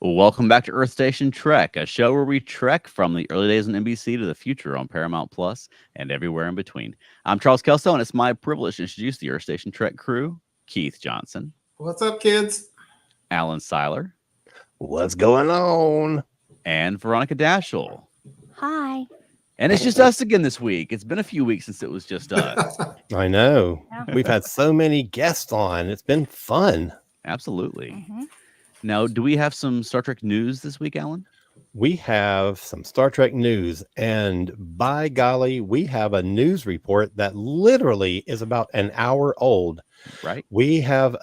Welcome back to Earth Station Trek, a show where we trek from the early days on NBC to the future on Paramount Plus and everywhere in between. I'm Charles Kelso, and it's my privilege to introduce the Earth Station Trek crew: Keith Johnson, What's up, kids? Alan Seiler, What's going on? and Veronica Dashel. Hi. And it's just us again this week. It's been a few weeks since it was just us. I know. Yeah. We've had so many guests on. It's been fun. Absolutely. Mhm. Now, do we have some Star Trek news this week, Alan? We have some Star Trek news, and by golly, we have a news report that literally is about an hour old. Right? We have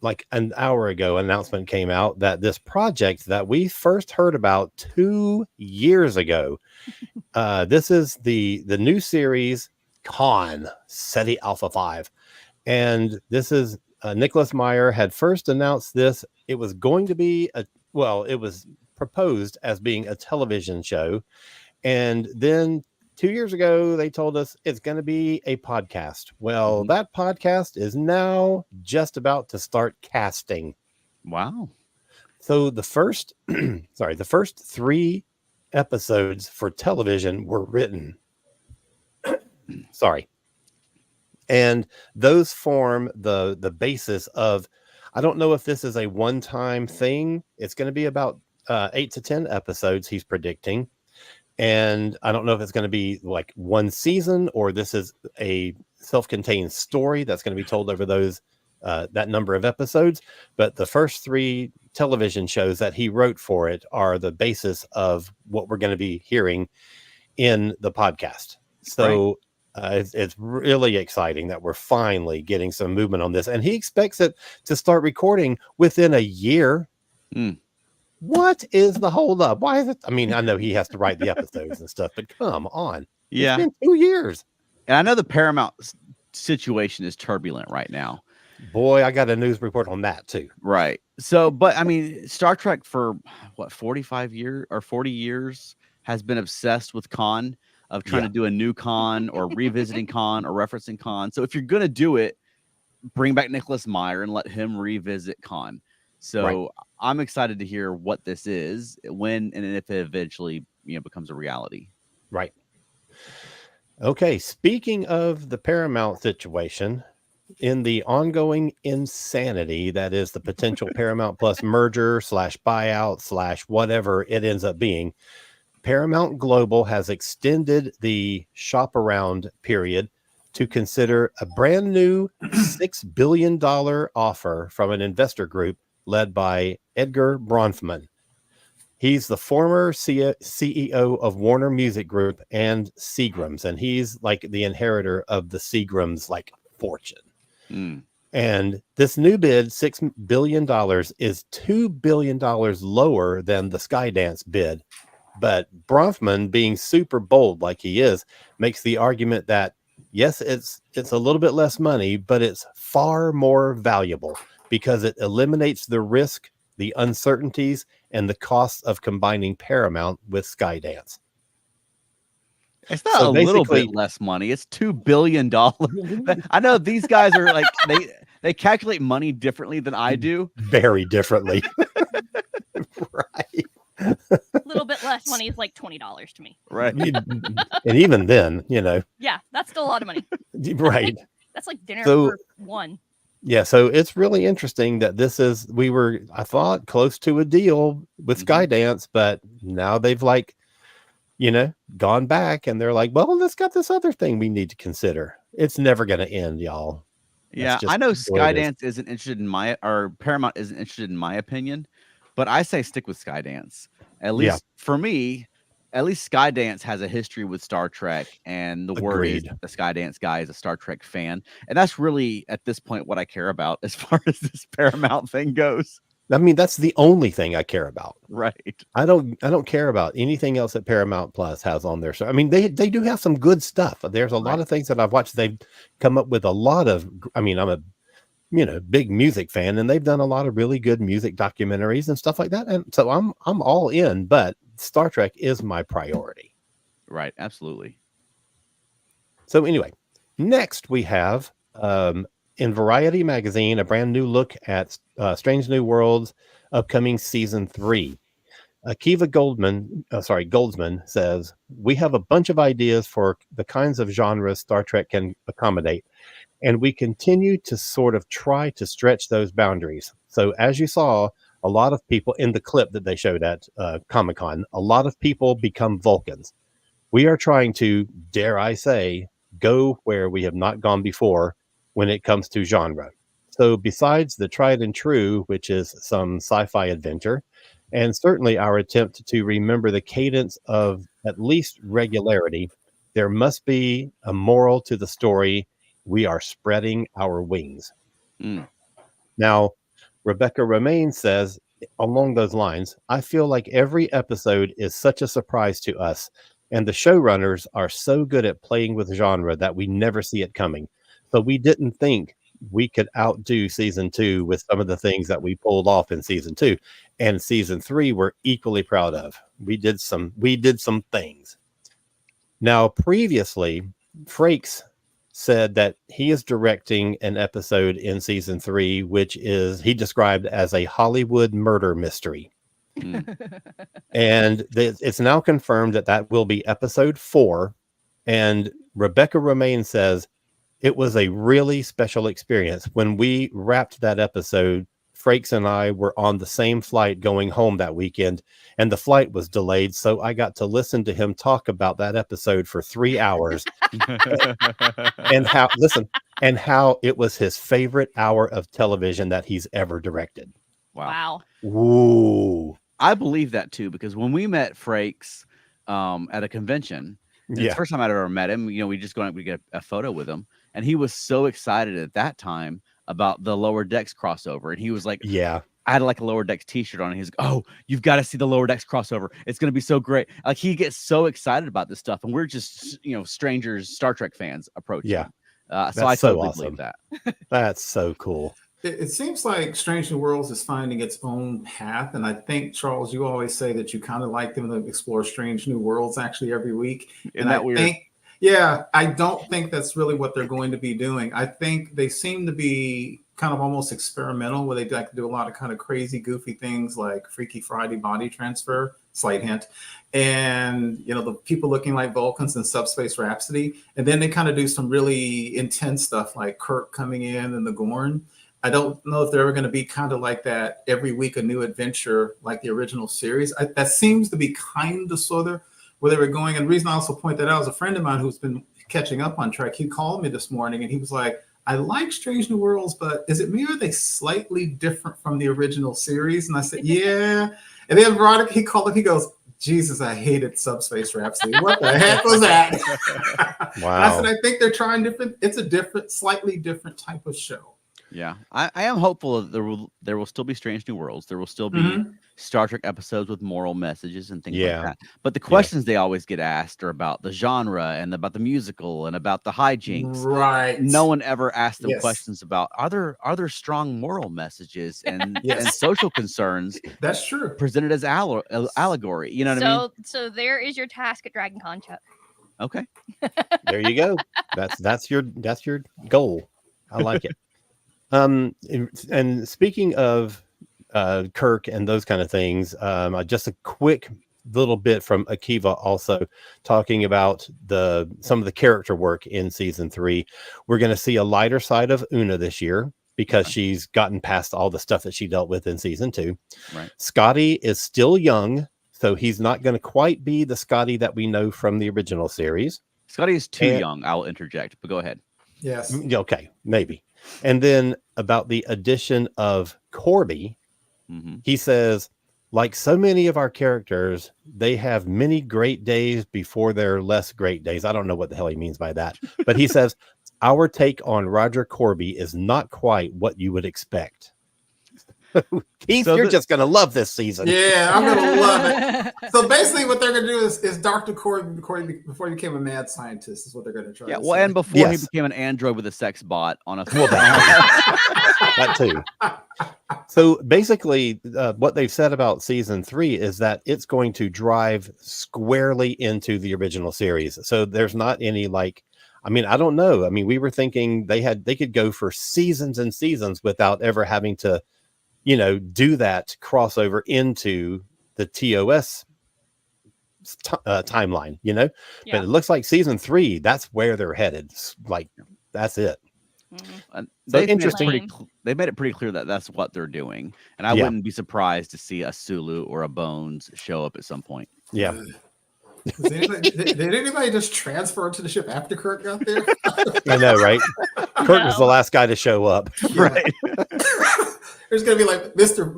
like an hour ago, an announcement came out that this project that we first heard about 2 years ago, this is the new series Con SETI Alpha 5, and this is Nicholas Meyer had first announced this. It was going to be it was proposed as being a television show, and then 2 years ago they told us it's going to be a podcast. Well, that podcast is now just about to start casting. Wow. So the first the first 3 episodes for television were written. And those form the basis of, I don't know if this is a one-time thing. It's going to be about 8 to 10 episodes he's predicting. And I don't know if it's going to be like one season or this is a self-contained story that's going to be told over those that number of episodes. But the first 3 television shows that he wrote for it are the basis of what we're going to be hearing in the podcast. So it's really exciting that we're finally getting some movement on this. And he expects it to start recording within a year. What is the holdup? Why is it? I mean, I know he has to write the episodes and stuff, but come on. Yeah. It's been 2 years. And I know the Paramount situation is turbulent right now. Boy, I got a news report on that too. Right. So, but I mean, Star Trek for what, 45 years or 40 years has been obsessed with Khan, of trying to do a new Khan or revisiting Khan or referencing Khan. So if you're going to do it, bring back Nicholas Meyer and let him revisit Khan. So I'm excited to hear what this is, when and if it eventually, becomes a reality. Right. Okay. Speaking of the Paramount situation, in the ongoing insanity that is the potential Paramount Plus merger / buyout / whatever it ends up being, Paramount Global has extended the shop around period to consider a brand new $6 billion offer from an investor group led by Edgar Bronfman. He's the former CEO of Warner Music Group and Seagram's, and he's like the inheritor of the Seagram's fortune. And this new bid, $6 billion, is $2 billion lower than the Skydance bid. But Bronfman, being super bold like he is, makes the argument that, yes, it's a little bit less money, but it's far more valuable because it eliminates the risk, the uncertainties, and the costs of combining Paramount with Skydance. It's not a little bit less money. It's $2 billion. I know these guys are like, they calculate money differently than I do. Very differently. Right. A little bit less money is like $20 to me. Right. And even then, Yeah, that's still a lot of money. Right. That's like dinner for one. Yeah, so it's really interesting that we were, I thought, close to a deal with Skydance, but now they've gone back and they're like, well, let's got this other thing we need to consider. It's never going to end, y'all. Yeah, I know Skydance isn't interested in Paramount isn't interested in my opinion, but I say stick with Skydance. At least for me, at least Skydance has a history with Star Trek, and the word is the Skydance guy is a Star Trek fan. And that's really, at this point, what I care about as far as this Paramount thing goes. I mean, that's the only thing I care about. Right. I don't care about anything else that Paramount Plus has on there. So, I mean, they do have some good stuff. There's a lot of things that I've watched. They've come up with a lot of, I mean, I'm a, big music fan, and they've done a lot of really good music documentaries and stuff like that. And so I'm all in, but Star Trek is my priority. Right. Absolutely. So anyway, next we have, in Variety magazine, a brand new look at Strange New Worlds, upcoming season 3. Akiva Goldsman says, we have a bunch of ideas for the kinds of genres Star Trek can accommodate, and we continue to sort of try to stretch those boundaries. So as you saw, a lot of people in the clip that they showed at Comic-Con, a lot of people become Vulcans. We are trying to, dare I say, go where we have not gone before when it comes to genre. So besides the tried and true, which is some sci-fi adventure, and certainly our attempt to remember the cadence of at least regularity, there must be a moral to the story. We are spreading our wings. Mm. Now, Rebecca Romaine says, along those lines, I feel like every episode is such a surprise to us, and the showrunners are so good at playing with genre that we never see it coming. So we didn't think we could outdo season 2 with some of the things that we pulled off in season 2. And season 3 we're equally proud of. We did some things. Now, previously, Frakes said that he is directing an episode in season 3, which is he described as a Hollywood murder mystery. And it's now confirmed that will be episode 4. And Rebecca Romaine says it was a really special experience. When we wrapped that episode, Frakes and I were on the same flight going home that weekend, and the flight was delayed. So I got to listen to him talk about that episode for 3 hours and how it was his favorite hour of television that he's ever directed. Wow. Ooh. I believe that too, because when we met Frakes at a convention, it's the first time I'd ever met him, we just we get a photo with him, and he was so excited at that time about the Lower Decks crossover, and he was like, I had like a Lower Decks t-shirt on, and he's like, oh, you've got to see the Lower Decks crossover, it's going to be so great. Like, he gets so excited about this stuff, and we're just strangers, Star Trek fans approaching him. So I totally believe that. That's so cool. It seems like Strange New Worlds is finding its own path. And I think, Charles, you always say that you kind of like them to explore Strange New Worlds actually every week. Isn't that weird? I don't think that's really what they're going to be doing. I think they seem to be kind of almost experimental, where they like to do a lot of kind of crazy, goofy things like Freaky Friday body transfer, slight hint, and the people looking like Vulcans in Subspace Rhapsody. And then they kind of do some really intense stuff like Kirk coming in and the Gorn. I don't know if they're ever going to be kind of like that every week, a new adventure like the original series. That seems to be kind of sort of where they were going. And the reason I also point that out is a friend of mine who's been catching up on Trek. He called me this morning and he was like, I like Strange New Worlds, but is it me or are they slightly different from the original series? And I said, yeah. And then Veronica, he called up, he goes, Jesus, I hated Subspace Rhapsody. What the heck was that? Wow. I said, I think they're trying different. It's a slightly different type of show. Yeah, I am hopeful that there will still be Strange New Worlds. There will still be Star Trek episodes with moral messages and things like that. But the questions they always get asked are about the genre and about the musical and about the hijinks. Right. No one ever asked them questions about are there strong moral messages and social concerns. That's true. Presented as allegory. You know what I mean? So there is your task at Dragon Con, Chuck. Okay. There you go. That's your goal. I like it. And speaking of Kirk and those kind of things, just a quick little bit from Akiva also talking about some of the character work in season 3. We're going to see a lighter side of Una this year because she's gotten past all the stuff that she dealt with in season 2. Right. Scotty is still young, so he's not going to quite be the Scotty that we know from the original series. Scotty is too young. I'll interject, but go ahead. Yes. Okay, maybe. And then about the addition of Corby, he says, like so many of our characters, they have many great days before their less great days. I don't know what the hell he means by that. But he says, our take on Roger Corby is not quite what you would expect. Keith, you're just going to love this season. Yeah, I'm going to love it. So basically what they're going to do is Dr. Corby before he became a mad scientist is what they're going to try to say. And before he became an android with a sex bot on a that too. So basically what they've said about season 3 is that it's going to drive squarely into the original series. So there's not any I don't know. I mean, we were thinking they could go for seasons and seasons without ever having to do that crossover into the TOS timeline, Yeah. but it looks like season 3, that's where they're headed. Like, that's it. Mhm. So They've interesting. They've made it pretty clear that that's what they're doing, and I Yeah. wouldn't be surprised to see a Sulu or a Bones show up at some point. Yeah. Did anybody just transfer to the ship after Kirk got there? I know, right? Kirk was the No. last guy to show up. Right. There's gonna be like Mr.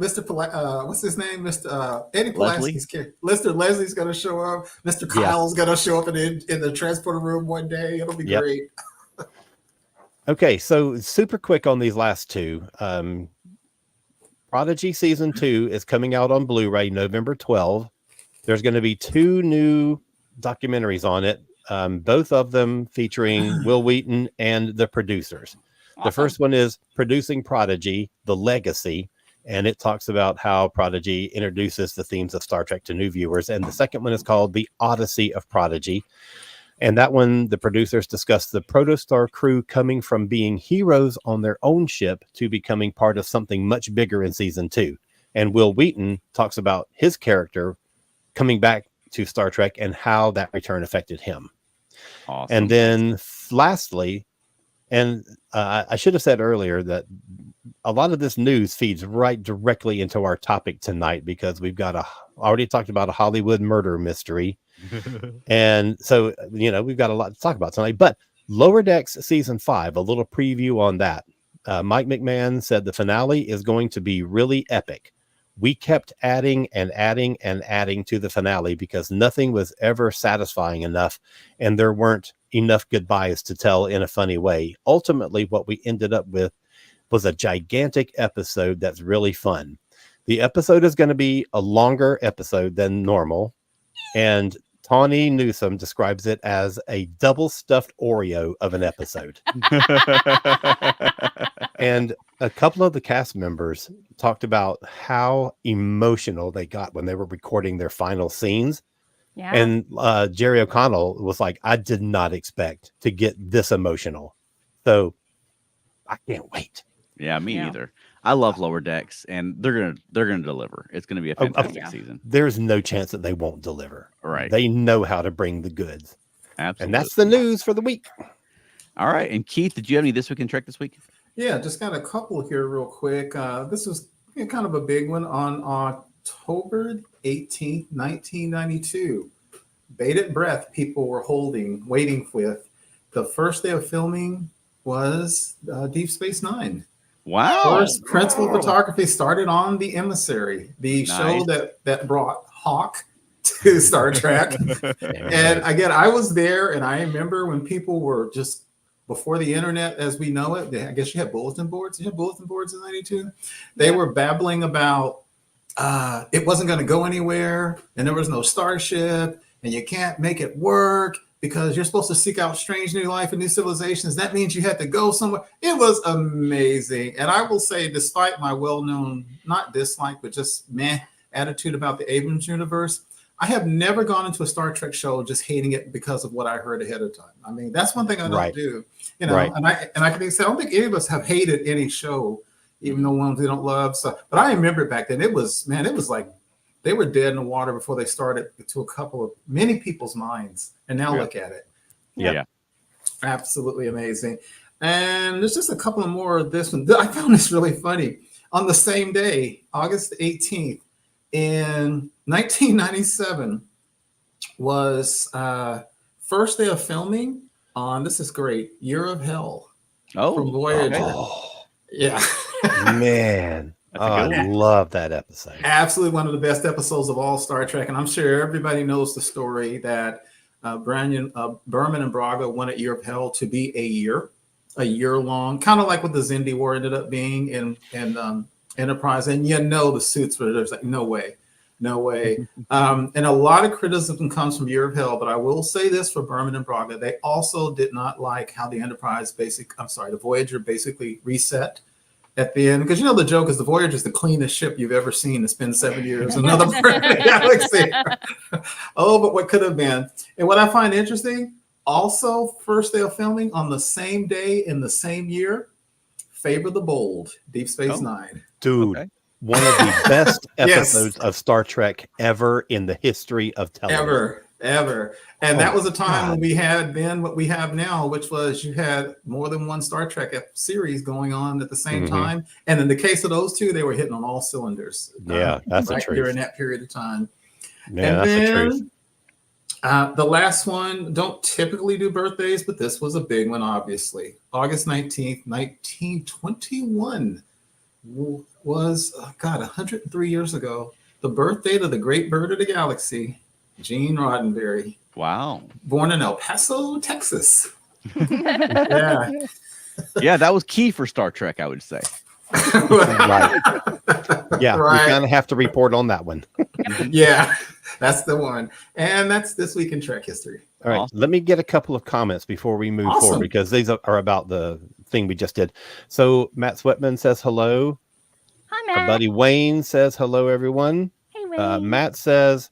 What's his name? Mr. Eddie Leslie? Pulaski's character. Mr. Leslie's gonna show up. Mr. Kyle's gonna show up in the transporter room one day. It'll be great. Okay, so super quick on these last two. Prodigy season 2 is coming out on Blu-ray November 12. There's going to be 2 new documentaries on it, both of them featuring Will Wheaton and the producers. The Awesome. first one is Producing Prodigy, The Legacy, and it talks about how Prodigy introduces the themes of Star Trek to new viewers. And the second one is called The Odyssey of Prodigy. And that one, the producers discuss the Protostar crew coming from being heroes on their own ship to becoming part of something much bigger in season 2. And Will Wheaton talks about his character coming back to Star Trek and how that return affected him. Awesome. And then lastly, and I should have said earlier that a lot of this news feeds right directly into our topic tonight, because we've got already talked about a Hollywood murder mystery. And so, we've got a lot to talk about tonight. But Lower Decks season 5, a little preview on that. Mike McMahon said the finale is going to be really epic. We kept adding and adding and adding to the finale because nothing was ever satisfying enough, and there weren't enough goodbyes to tell in a funny way. Ultimately, what we ended up with was a gigantic episode that's really fun. The episode is going to be a longer episode than normal, and Tawny Newsome describes it as a double stuffed Oreo of an episode. And a couple of the cast members talked about how emotional they got when they were recording their final scenes. Yeah. And Jerry O'Connell was like, I did not expect to get this emotional. So I can't wait. Yeah, me Yeah. either. I love Lower Decks, and they're gonna deliver. It's gonna be a fantastic season. There's no chance that they won't deliver. Right. They know how to bring the goods. Absolutely. And that's the news for the week. All right. And Keith, did you have any This Week in Trek this week? Yeah, just got a couple here real quick. This was kind of a big one on October 18th, 1992. Bated breath people were waiting with. The first day of filming was Deep Space Nine. Wow. First principal photography started on The Emissary, the show that brought Hawk to Star Trek. And again, I was there, and I remember when people were just, before the internet as we know it, I guess you had bulletin boards. You had bulletin boards in 92. They were babbling about it wasn't going to go anywhere, and there was no starship, and you can't make it work because you're supposed to seek out strange new life and new civilizations. That means you had to go somewhere. It was amazing. And I will say, despite my well-known, not dislike, but just meh attitude about the Abrams universe, I have never gone into a Star Trek show just hating it because of what I heard ahead of time. I mean, that's one thing I don't do, and I can say I don't think any of us have hated any show, even the ones we don't love. So, but I remember back then, it was like they were dead in the water before they started to many people's minds. And now look at it. Yeah. Absolutely amazing. And there's just a couple of more of this one. I found this really funny. On the same day, August 18th, in 1997 was first day of filming on, this is great, Year of Hell from Voyager. Oh, yeah. Man. I love that episode. Absolutely one of the best episodes of all Star Trek. And I'm sure everybody knows the story that Berman and Braga wanted Year of Hell to be a year long, kind of like what the Xindi War ended up being in Enterprise. And the suits were there's like no way. And a lot of criticism comes from Year of Hell, but I will say this for Berman and Braga, they also did not like how the the Voyager basically reset at the end, because the joke is the Voyager is the cleanest ship you've ever seen to spend 7 years in another galaxy. Oh, but what could have been. And what I find interesting, also first day of filming on the same day in the same year, Favor the Bold, Deep Space Nine. Dude. Okay. one of the best Yes. episodes of Star Trek ever in the history of television. Ever. And Oh that was a my time when God. we had then what we have now, which was you had more than one Star Trek series going on at the same Mhm. time. And in the case of those two, they were hitting on all cylinders. Yeah, that's the right truth. during that period of time. Yeah, And that's the truth. then the last one, don't typically do birthdays, but this was a big one, obviously. August 19th, 1921 was, 103 years ago, the birthday of the great bird of the galaxy, Gene Roddenberry, Wow. born in El Paso, Texas. Yeah. Yeah, that was key for Star Trek, I would say. Right. Yeah, Right. we kind of have to report on that one. Yeah, that's the one. And that's this week in Trek history. All right, Awesome. let me get a couple of comments before we move Awesome. forward, because these are about the thing we just did. So Matt Sweatman says hello. Hi, Our Matt. buddy Wayne says hello, everyone. Hey, Wayne. Matt says,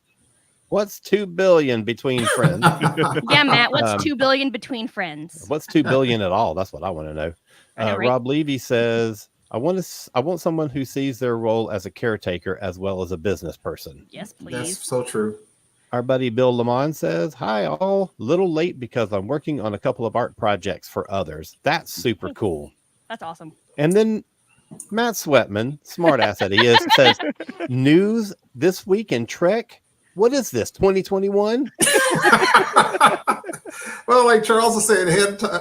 "What's 2 billion between friends?" Yeah, Matt. What's 2 Um, billion between friends? What's 2 billion at all? That's what I want to know. I know, right? Rob Levy says, I want someone who sees their role as a caretaker as well as a business person. Yes, That's please. so true. Our buddy Bill Lamont says, "Hi all, little late because I'm working on a couple of art projects for others." That's super cool. That's awesome. And then Matt Sweatman, smart ass that he is, says, "News this week in Trek. What is this, 2021?" Well, like Charles was saying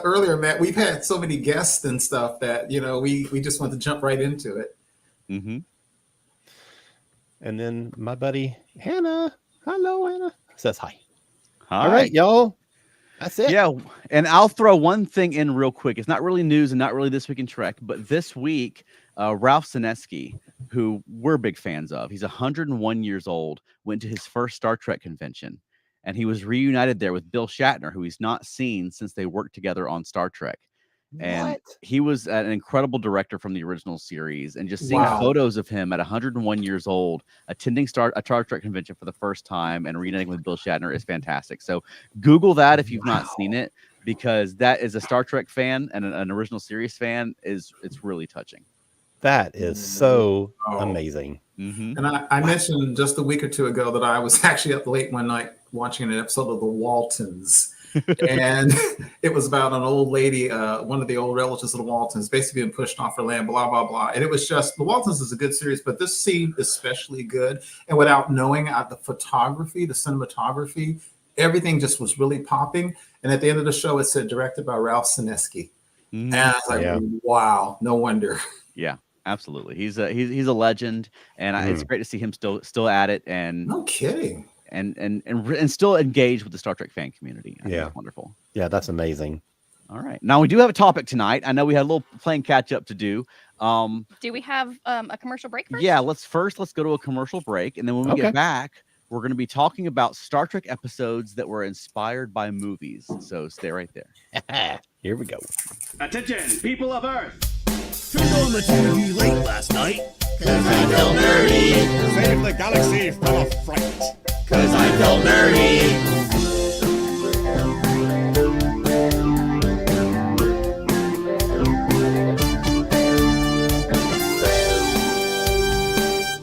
earlier, Matt, we've had so many guests and stuff that, we just want to jump right into it. Mm-hmm. And then my buddy Hannah, hello Hannah, says hi. Hi. All right, y'all. That's it. Yeah, and I'll throw one thing in real quick. It's not really news and not really this week in Trek, but this week, Ralph Sineski, who we're big fans of, he's 101 years old, went to his first Star Trek convention, and he was reunited there with Bill Shatner, who he's not seen since they worked together on Star Trek. And What? he was an incredible director from the original series, and just seeing Wow. photos of him at 101 years old attending a Star Trek convention for the first time and reuniting with Bill Shatner is fantastic. So Google that if you've not seen it, because that is a Star Trek fan and an original series fan. It's really touching. That is so Oh. amazing. Mm-hmm. And I mentioned just a week or two ago that I was actually up late one night watching an episode of The Waltons. And it was about an old lady, one of the old relatives of the Waltons, basically being pushed off her land, blah, blah, blah. And it was just, The Waltons is a good series, but this seemed especially good. And without knowing the photography, the cinematography, everything just was really popping. And at the end of the show, it said directed by Ralph Sineski. Mm-hmm. And I was like, Yeah. wow, no wonder. Yeah, absolutely. He's a legend, and it's great to see him still at it and No kidding. and still engaged with the Star Trek fan community. I think Yeah. it's wonderful. Yeah, that's amazing. All right, now we do have a topic tonight. I know we had a little playing catch up to do. Do we have a commercial break first? Yeah, let's go to a commercial break, and then when we Okay. get back, we're going to be talking about Star Trek episodes that were inspired by movies. So stay right there. Here we go. Attention, people of Earth! Turned on the TV late last night. Cause I feel nerdy. Save the galaxy from a fright. Cause I feel nerdy.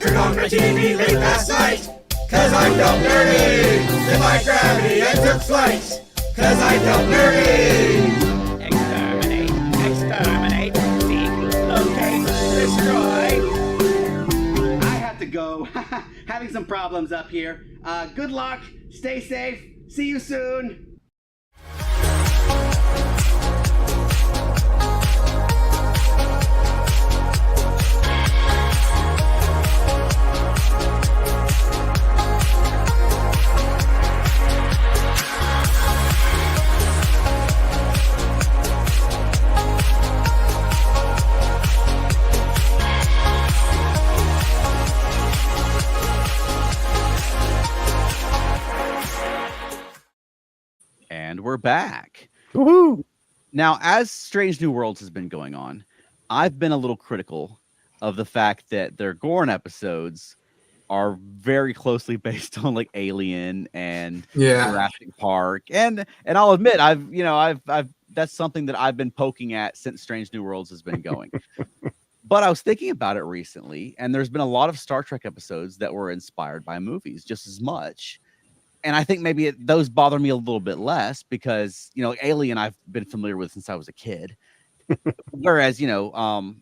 Turned on the TV late last night. Cause I felt nerdy. Then my gravity and took flight. Cause I felt nerdy. Exterminate, seek, locate, destroy. I have to go. Having some problems up here. Good luck, stay safe, see you soon. And we're back. Woohoo! Now, as Strange New Worlds has been going on, I've been a little critical of the fact that their Gorn episodes are very closely based on like Alien and Yeah. Jurassic Park, and I'll admit I've that's something that I've been poking at since Strange New Worlds has been going. But I was thinking about it recently, and there's been a lot of Star Trek episodes that were inspired by movies just as much. And I think maybe those bother me a little bit less because, you know, Alien I've been familiar with since I was a kid. Whereas, you know,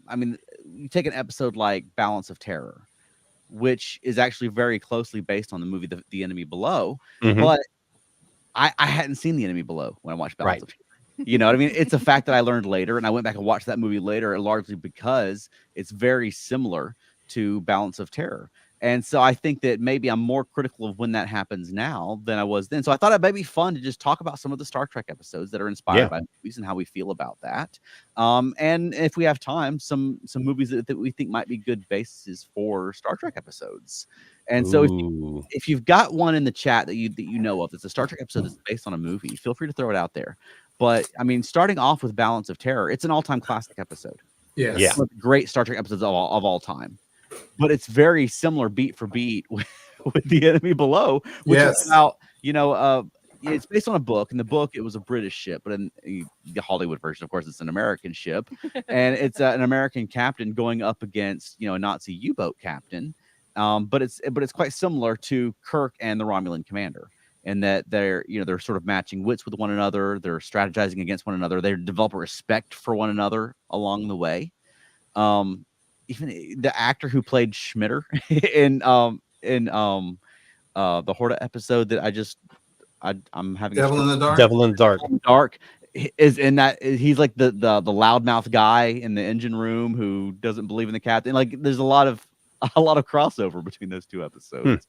I mean, you take an episode like Balance of Terror, which is actually very closely based on the movie The Enemy Below, but I hadn't seen The Enemy Below when I watched Balance of Terror. You know what I mean? It's a fact that I learned later, and I went back and watched that movie later, largely because it's very similar to Balance of Terror. And so I think that maybe I'm more critical of when that happens now than I was then. So I thought it might be fun to just talk about some of the Star Trek episodes that are inspired by movies and how we feel about that. And if we have time, some movies that we think might be good bases for Star Trek episodes. And so if you've got one in the chat that you know of, it's a Star Trek episode that's based on a movie, feel free to throw it out there. But I mean, starting off with Balance of Terror, it's an all-time classic episode. Yes. It's one of the great Star Trek episodes of all time. But it's very similar beat for beat with The Enemy Below, which is about, you know, it's based on a book. In the book, it was a British ship, but in the Hollywood version, of course, it's an American ship, and it's an American captain going up against, you know, a Nazi U-boat captain. But it's quite similar to Kirk and the Romulan commander, in that they're sort of matching wits with one another, they're strategizing against one another, they develop a respect for one another along the way. Even the actor who played Schmitter in the Horta episode that I'm having Devil in the Dark. Devil in the Dark is in that. He's like the loudmouth guy in the engine room who doesn't believe in the captain. Like there's a lot of crossover between those two episodes.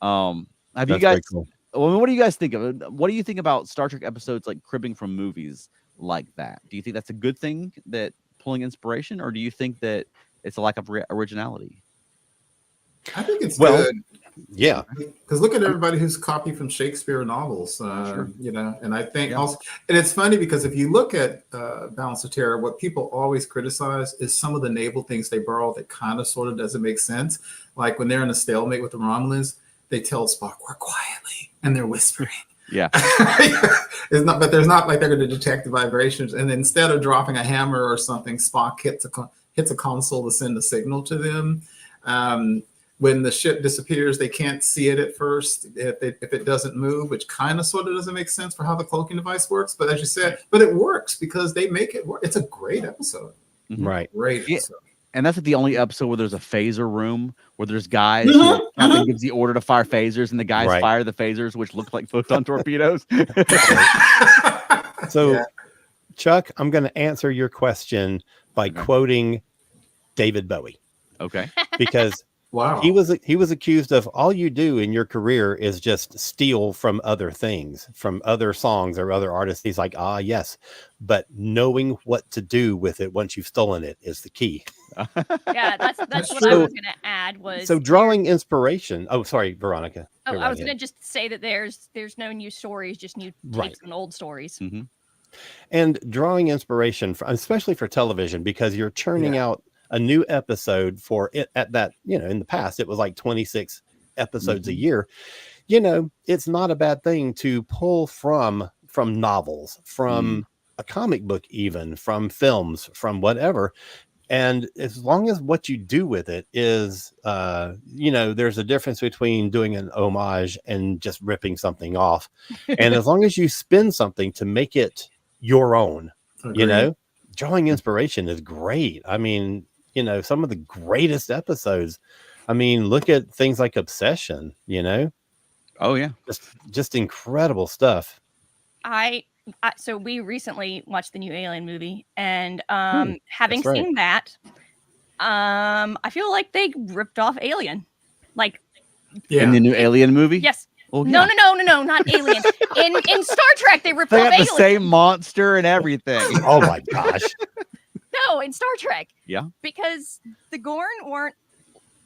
Have you guys? Cool. Well, what do you guys think of it? What do you think about Star Trek episodes like cribbing from movies like that? Do you think that's a good thing, that pulling inspiration, or do you think that it's a lack of originality? I think it's good. Yeah. Because look at everybody who's copied from Shakespeare novels, you know, and I think also, and it's funny because if you look at Balance of Terror, what people always criticize is some of the naval things they borrow that kind of sort of doesn't make sense. Like when they're in a stalemate with the Romulans, they tell Spock, "Work quietly," and they're whispering. Yeah. But there's not like they're going to detect the vibrations. And instead of dropping a hammer or something, Spock hits a console to send a signal to them. When the ship disappears, they can't see it at first if it doesn't move, which kind of sort of doesn't make sense for how the cloaking device works. But as you said, but it works because they make it work. It's a great episode. Right. Great episode. And that's the only episode where there's a phaser room where there's guys who captain gives the order to fire phasers, and the guys fire the phasers, which look like photon torpedoes. So, Chuck, I'm going to answer your question by quoting David Bowie. Okay. Because he was accused of, all you do in your career is just steal from other things, from other songs or other artists. He's like, yes, but knowing what to do with it once you've stolen it is the key. Yeah, that's what I was going to add was. So drawing inspiration. Oh, sorry, Veronica. Oh, I was going to just say that there's no new stories, just new takes on old stories. Mm-hmm. And drawing inspiration, especially for television, because you're churning out a new episode for it at that, in the past, it was like 26 episodes a year. It's not a bad thing to pull from novels, from a comic book, even from films, from whatever. And as long as what you do with it is, there's a difference between doing an homage and just ripping something off. And as long as you spin something to make it your own, drawing inspiration is great. I mean, some of the greatest episodes. I mean, look at things like Obsession, Oh yeah. Just incredible stuff. So we recently watched the new Alien movie, and having seen that, I feel like they ripped off Alien. In the new Alien movie? Yes. Well, no, not Alien. in Star Trek, they ripped off Alien. They have the same monster and everything. Oh my gosh. No, in Star Trek. Yeah. Because the Gorn weren't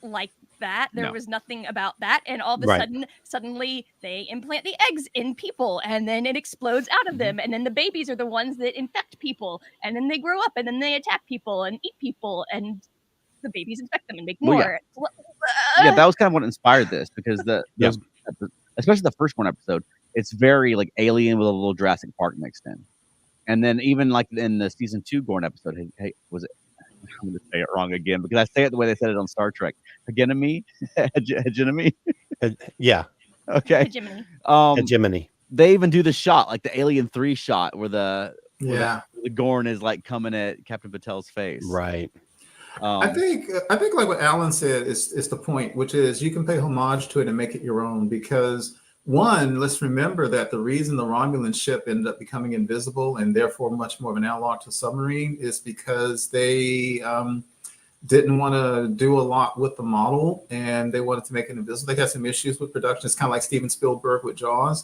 like that. There was nothing about that. And all of a sudden, suddenly they implant the eggs in people, and then it explodes out of them. And then the babies are the ones that infect people. And then they grow up, and then they attack people and eat people. And the babies infect them and make more. Yeah, that was kind of what inspired this, because especially the first one episode, it's very like Alien with a little Jurassic Park mixed in. And then even like in the season 2 Gorn episode, hey, was it I'm going to say it wrong again because I say it the way they said it on Star Trek. Hegemony? Hegemony? Yeah. Okay. Hegemony. Hegemony. They even do the shot, like the Alien 3 shot where the Gorn is like coming at Captain Patel's face. Right. I think like what Alan said is the point, which is you can pay homage to it and make it your own because one, let's remember that the reason the Romulan ship ended up becoming invisible and therefore much more of an analog to submarine is because they didn't want to do a lot with the model and they wanted to make it invisible. They had some issues with production. It's kind of like Steven Spielberg with Jaws.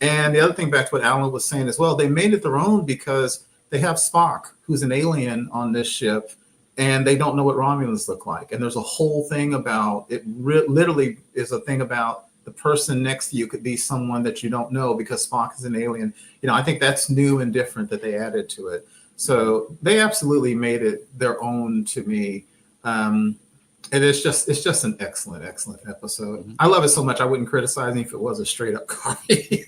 And the other thing, back to what Alan was saying as well, they made it their own because they have Spock, who's an alien on this ship, and they don't know what Romulans look like. And there's a whole thing about it. Literally is a thing about the person next to you could be someone that you don't know because Spock is an alien. You know, I think that's new and different that they added to it. So they absolutely made it their own to me. And it's just an excellent episode. Mm-hmm. I love it so much. I wouldn't criticize him if it was a straight up copy.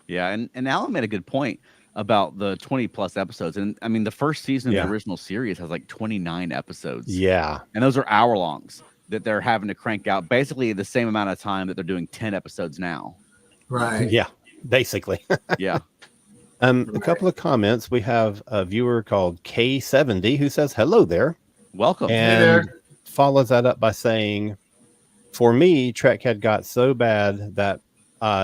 Yeah, and Alan made a good point about the 20 plus episodes. And I mean, the first season of the original series has like 29 episodes. Yeah. And those are hour longs that they're having to crank out basically the same amount of time that they're doing 10 episodes now. Right. Yeah, basically. Yeah. A couple of comments. We have a viewer called K70 who says, hello there. Welcome. And follows that up by saying, for me, Trek had got so bad that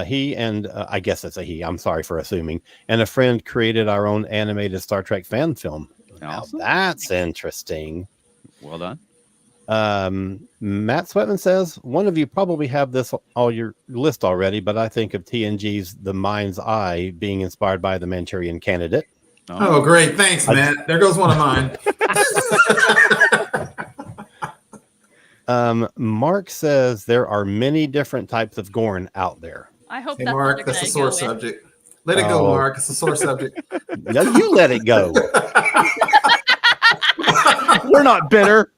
he and I guess it's a he, I'm sorry for assuming, and a friend created our own animated Star Trek fan film. Awesome. Now, that's interesting. Well done. Matt Sweatman says, one of you probably have this all your list already, but I think of TNG's The Mind's Eye being inspired by The Manchurian Candidate. Oh, great. Thanks, Matt. There goes one of mine. Mark says there are many different types of Gorn out there. I hope Hey, that's Mark, that's a sore subject. Let it go, Mark. It's a sore subject. No, you let it go. We're not bitter.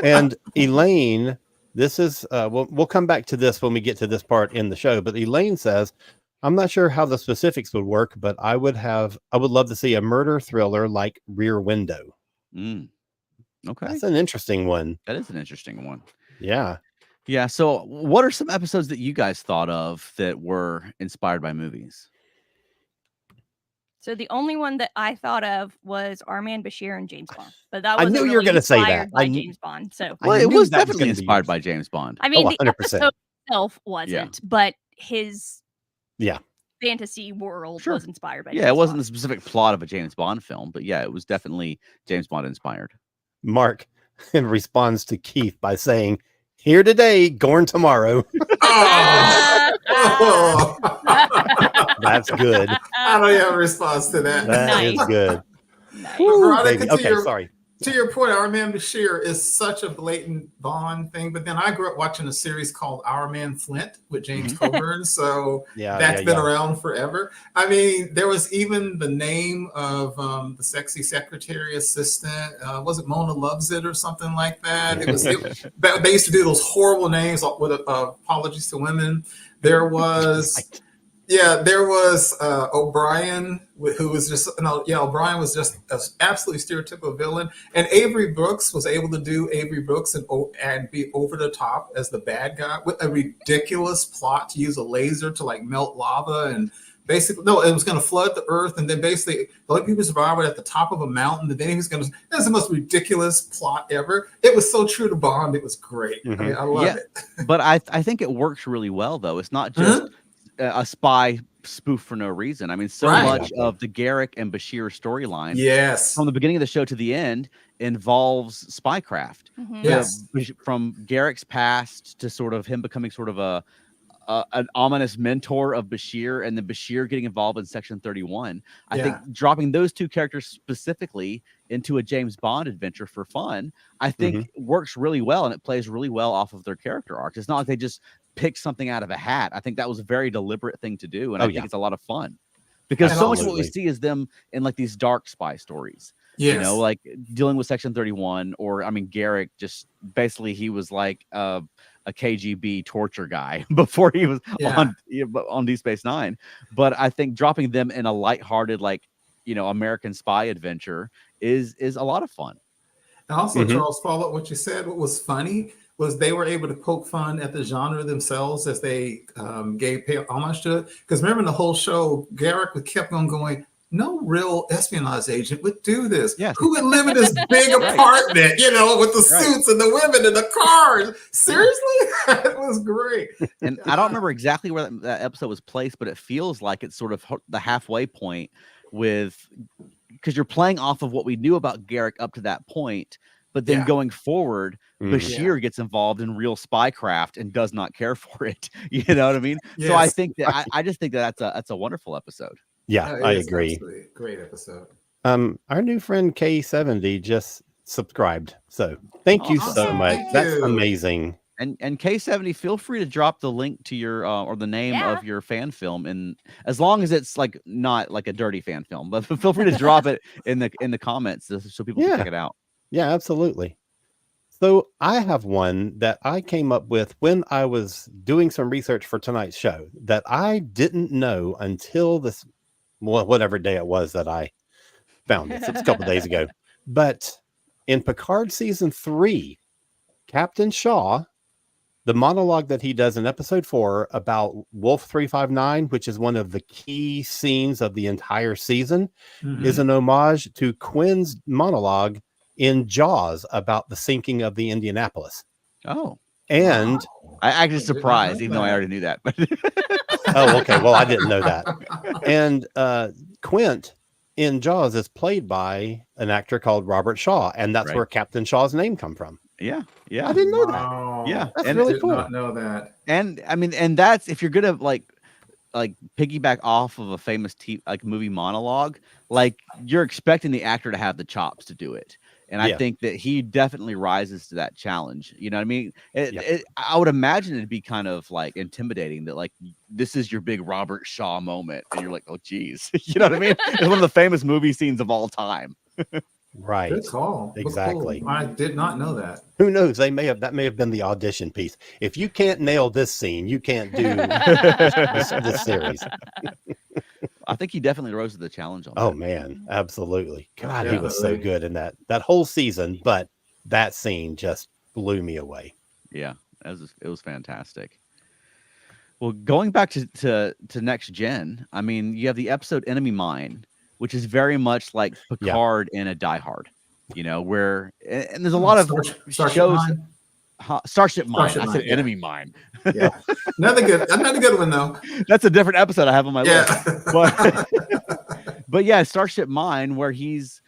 And Elaine, this is we'll come back to this when we get to this part in the show, but Elaine says, I'm not sure how the specifics would work, but I would love to see a murder thriller like Rear Window. Okay. That's an interesting one. That is an interesting one. Yeah. Yeah. So what are some episodes that you guys thought of that were inspired by movies? So the only one that I thought of was Our Man Bashir and James Bond, but that I was knew you were going to say that. by James Bond. So Well, it was definitely inspired by James Bond. I mean, the 100%. episode itself wasn't, but his fantasy world was inspired by. Yeah, James it wasn't Bond. the specific plot of a James Bond film, but yeah, it was definitely James Bond inspired. Mark responds to Keith by saying, here today, Gorn tomorrow. That's good. I don't have a response to that. That is good. Veronica, okay, sorry. To your point, Our Man Bashir is such a blatant Bond thing. But then I grew up watching a series called Our Man Flint with James Coburn. So that's been around forever. I mean, there was even the name of the sexy secretary assistant. Was it Mona Loves It or something like that? They used to do those horrible names with apologies to women. There was... Yeah, there was O'Brien, who was just, O'Brien was just an absolutely stereotypical villain. And Avery Brooks was able to do Avery Brooks and be over the top as the bad guy with a ridiculous plot to use a laser to like melt lava. And basically, no, it was going to flood the earth. And then basically, the only people who survived were at the top of a mountain. And then he was going to, that's the most ridiculous plot ever. It was so true to Bond. It was great. I mean, I love it. But I think it works really well, though. It's not just a spy spoof for no reason. I mean, so much of the Garrick and Bashir storyline, from the beginning of the show to the end, involves spycraft. From Garrick's past to sort of him becoming sort of an ominous mentor of Bashir, and then Bashir getting involved in Section 31. I think dropping those two characters specifically into a James Bond adventure for fun, I think works really well, and it plays really well off of their character arcs. It's not like they just pick something out of a hat. I think that was a very deliberate thing to do, and I think it's a lot of fun because so much of what we see is them in like these dark spy stories. You know, like dealing with Section 31, or I mean, Garrick just basically he was like a KGB torture guy before he was on Deep Space Nine. But I think dropping them in a lighthearted, like American spy adventure is a lot of fun. And also, Charles, follow up what you said. What was funny was they were able to poke fun at the genre themselves as they gave homage to it. Because remember in the whole show, Garrick kept on going, no real espionage agent would do this. Yes. Who would live in this big apartment, with the suits and the women and the cars? Seriously? It was great. And I don't remember exactly where that episode was placed, but it feels like it's sort of the halfway point because you're playing off of what we knew about Garrick up to that point. But then going forward, Bashir gets involved in real spycraft and does not care for it. You know what I mean? Yes. So I think that I just think that that's a wonderful episode. Yeah, I agree. Great episode. Our new friend K70 just subscribed. So thank you so much. That's amazing. And K70, feel free to drop the link to your or the name of your fan film, and as long as it's like not like a dirty fan film, but feel free to drop it in the comments so people can check it out. Yeah, absolutely. So I have one that I came up with when I was doing some research for tonight's show that I didn't know until whatever day it was that I found this. It's a couple days ago. But in Picard season 3, Captain Shaw, the monologue that he does in episode 4 about Wolf 359, which is one of the key scenes of the entire season, is an homage to Quinn's monologue in Jaws about the sinking of the Indianapolis. Oh. And I actually surprised, even though I already knew that. Oh, okay. Well, I didn't know that. And Quint in Jaws is played by an actor called Robert Shaw, and that's where Captain Shaw's name come from. Yeah. I didn't know that. Yeah, that's really cool. I did not know that. And I mean, and that's if you're gonna like piggyback off of a famous movie monologue, like you're expecting the actor to have the chops to do it. And I think that he definitely rises to that challenge. You know what I mean? I would imagine it'd be kind of like intimidating that like this is your big Robert Shaw moment, and you're like, oh geez, you know what I mean? It's one of the famous movie scenes of all time. Right. Good call. Exactly. Cool. I did not know that. Who knows? That may have been the audition piece. If you can't nail this scene, you can't do this series. I think he definitely rose to the challenge on that. Oh man, absolutely. God, he was so good in that whole season, but that scene just blew me away. Yeah, it was fantastic. Well, going back to Next Gen, I mean, you have the episode Enemy Mine, which is very much like Picard in a Die Hard, where and there's a lot of shows. Starship Mine. I said Enemy Mine. Yeah, another good one though. That's a different episode I have on my list. But yeah, Starship Mine, where he's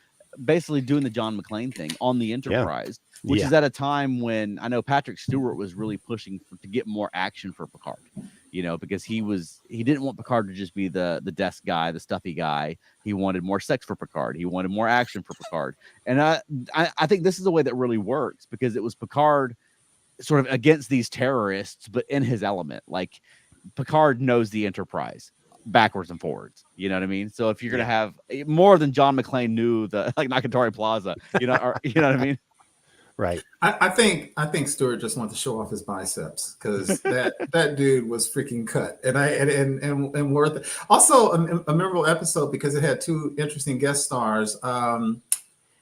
basically doing the John McClane thing on the Enterprise, which is at a time when I know Patrick Stewart was really pushing to get more action for Picard. Because he didn't want Picard to just be the desk guy, the stuffy guy. He wanted more sex for Picard. He wanted more action for Picard. And I think this is a way that really works because it was Picard sort of against these terrorists, but in his element. Like Picard knows the Enterprise backwards and forwards. You know what I mean? So if you're gonna have more than John McClane knew the Nakatomi Plaza, you know what I mean? Right. I think Stewart just wanted to show off his biceps because that dude was freaking cut and worth it. Also a memorable episode because it had two interesting guest stars.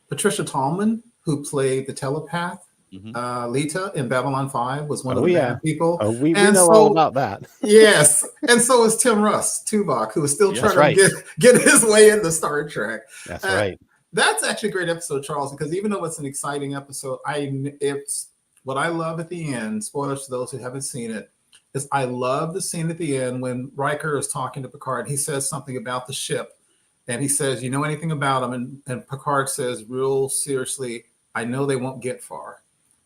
Patricia Tallman, who played the telepath. Lita in Babylon 5 was one of the bad people. Oh, we know all about that. Yes. And so is Tim Russ, Tuvok, who is still trying to get his way into Star Trek. That's right. That's actually a great episode, Charles, because even though it's an exciting episode, it's what I love at the end, spoilers to those who haven't seen it, is I love the scene at the end when Riker is talking to Picard. He says something about the ship, and he says, you know anything about them? And Picard says, real seriously, I know they won't get far.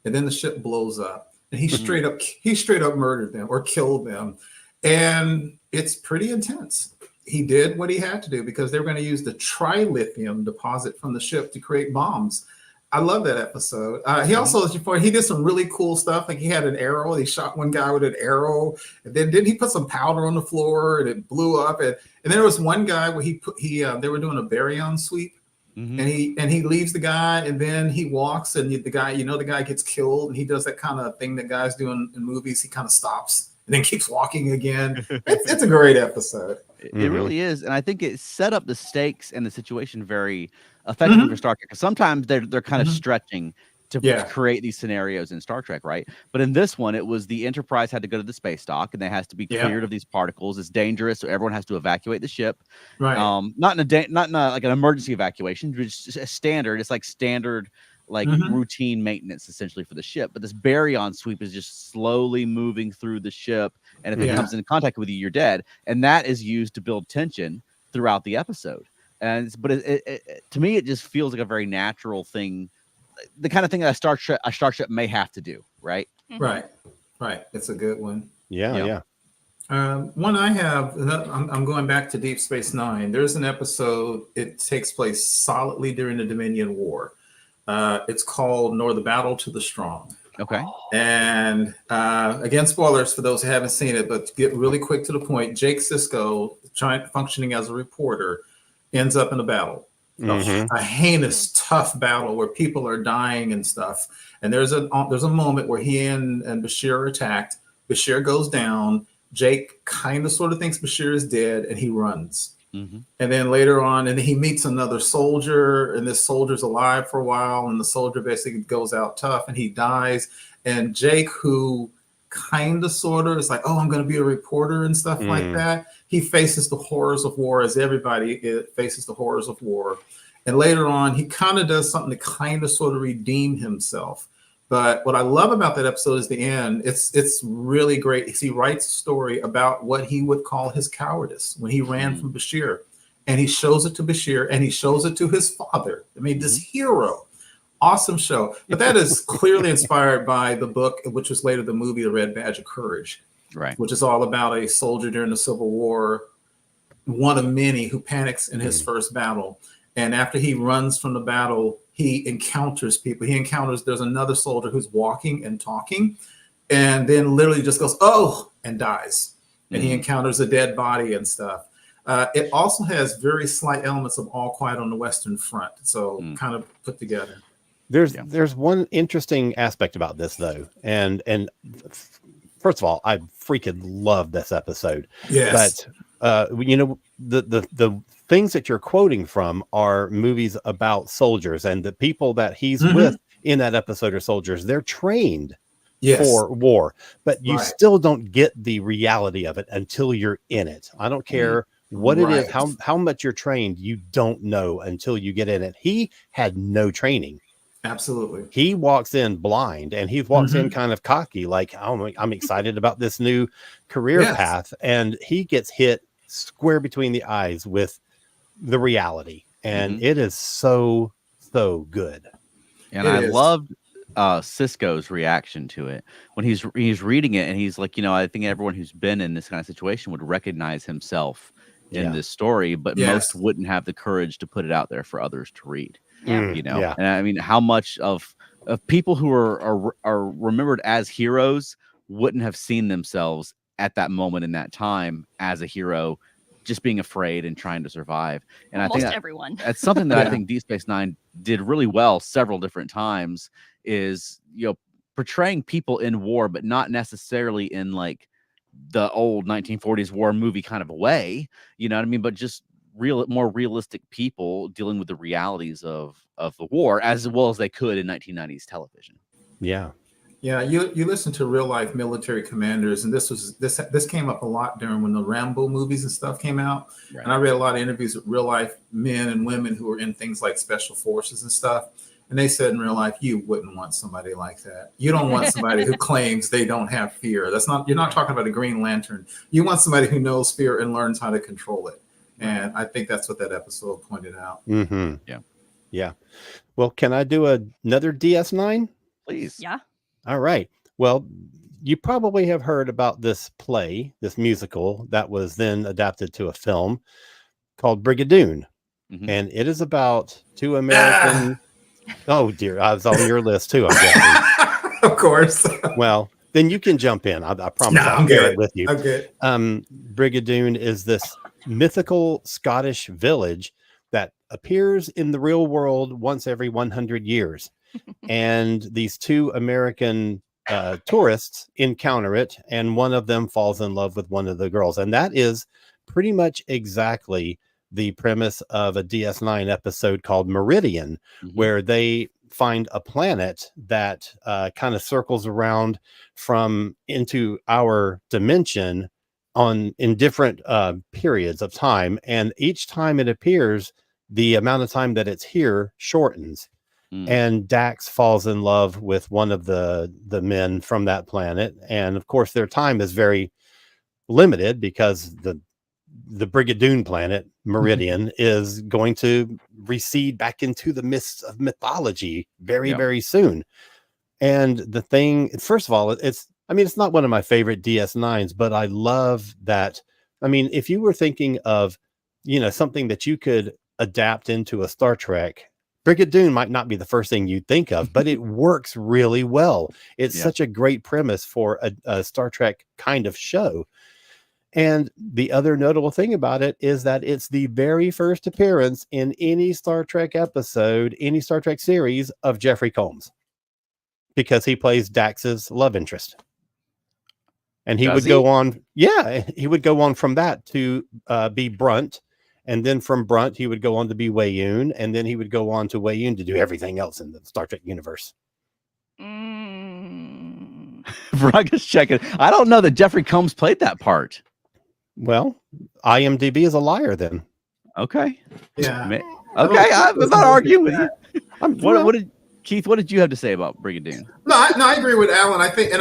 And then the ship blows up, and he straight up murdered them or killed them. And it's pretty intense. He did what he had to do because they were going to use the trilithium deposit from the ship to create bombs. I love that episode. He also, he did some really cool stuff. Like he had an arrow. He shot one guy with an arrow, and then he put some powder on the floor, and it blew up. And then there was one guy where they were doing a baryon sweep. And he leaves the guy, and then he walks, and the guy gets killed, and he does that kind of thing that guys do in movies. He kind of stops and then keeps walking again. It's a great episode. It really is, and I think it set up the stakes and the situation very effectively for Star Trek. Because sometimes they're kind of stretching to create these scenarios in Star Trek, right? But in this one, it was the Enterprise had to go to the space dock, and they has to be cleared of these particles. It's dangerous, so everyone has to evacuate the ship. Right. Not in a like an emergency evacuation, but just a standard. It's like standard. Like routine maintenance essentially for the ship, but this baryon sweep is just slowly moving through the ship, and if it comes in contact with you, you're dead. And that is used to build tension throughout the episode. And but it to me, it just feels like a very natural thing, the kind of thing that a starship may have to do, right? Right. It's a good one. Yeah. One I have, I'm going back to Deep Space Nine. There's an episode. It takes place solidly during the Dominion War. It's called Nor the Battle to the Strong. Okay. And again, spoilers for those who haven't seen it, but to get really quick to the point, Jake Sisko, functioning as a reporter, ends up in a battle. A heinous, tough battle where people are dying and stuff. And there's a moment where he and Bashir are attacked. Bashir goes down. Jake kind of sort of thinks Bashir is dead, and he runs. And then later on, and he meets another soldier, and this soldier's alive for a while, and the soldier basically goes out tough, and he dies. And Jake, who kind of sort of is like, oh, I'm going to be a reporter and stuff like that, he faces the horrors of war as everybody faces the horrors of war. And later on, he kind of does something to kind of sort of redeem himself. But what I love about that episode is the end. It's really great. He writes a story about what he would call his cowardice when he ran from Bashir. And he shows it to Bashir, and he shows it to his father. I mean, this hero. Awesome show. But that is clearly inspired by the book, which was later the movie, The Red Badge of Courage. Right. Which is all about a soldier during the Civil War, one of many, who panics in his first battle. And after he runs from the battle, he encounters people. There's another soldier who's walking and talking, and then literally just goes, oh, and dies. And he encounters a dead body and stuff. It also has very slight elements of All Quiet on the Western Front. So kind of put together. There's one interesting aspect about this, though. And first of all, I freaking love this episode. Yes. But, the things that you're quoting from are movies about soldiers, and the people that he's with in that episode are soldiers. They're trained for war, but you still don't get the reality of it until you're in it. I don't care what it is, how much you're trained, you don't know until you get in it. He had no training. Absolutely. He walks in blind, and he walks in kind of cocky, like, oh, I'm excited about this new career path. And he gets hit square between the eyes with the reality. And it is so good. And I loved Sisko's reaction to it when he's reading it, and he's like, I think everyone who's been in this kind of situation would recognize himself in this story, but most wouldn't have the courage to put it out there for others to read. And I mean, how much of people who are remembered as heroes wouldn't have seen themselves at that moment in that time as a hero, just being afraid and trying to survive. And almost I think everyone. That's something that I think Deep Space Nine did really well several different times, is portraying people in war, but not necessarily in like the old 1940s war movie kind of a way, you know what I mean? But just more realistic people dealing with the realities of the war as well as they could in 1990s television. Yeah, you listen to real life military commanders, and this came up a lot during when the Rambo movies and stuff came out. Right. And I read a lot of interviews with real life men and women who were in things like special forces and stuff. And they said in real life, you wouldn't want somebody like that. You don't want somebody who claims they don't have fear. You're not talking about a Green Lantern. You want somebody who knows fear and learns how to control it. And I think that's what that episode pointed out. Yeah. Well, can I do another DS9? Please. Yeah. All right. Well, you probably have heard about this play, this musical that was then adapted to a film called Brigadoon. And it is about two American... Oh, dear. I was on your list, too, I'm guessing. Of course. Well, then you can jump in. I promise I'll share it with you. Okay. Brigadoon is this mythical Scottish village that appears in the real world once every 100 years. And these two American tourists encounter it, and one of them falls in love with one of the girls. And that is pretty much exactly the premise of a DS9 episode called Meridian, where they find a planet that kind of circles around from into our dimension in different periods of time, and each time it appears, the amount of time that it's here shortens. And Dax falls in love with one of the men from that planet, and of course their time is very limited because the Brigadoon planet Meridian is going to recede back into the mists of mythology very soon. And the thing, first of all, it's not one of my favorite DS9s, but I love that. I mean, if you were thinking of, something that you could adapt into a Star Trek, Brigadoon might not be the first thing you'd think of, but it works really well. It's such a great premise for a Star Trek kind of show. And the other notable thing about it is that it's the very first appearance in any Star Trek episode, any Star Trek series of Jeffrey Combs, because he plays Dax's love interest. And he would go on. Yeah, he would go on from that to be Brunt. And then from Brunt, he would go on to be Weyoun. And then he would go on to Weyoun to do everything else in the Star Trek universe. Veronica's checking. I don't know that Jeffrey Combs played that part. Well, IMDb is a liar then. Okay. Yeah. Okay, I'm not arguing with you. What did you have to say about Brigadoon? No, I agree with Alan. I think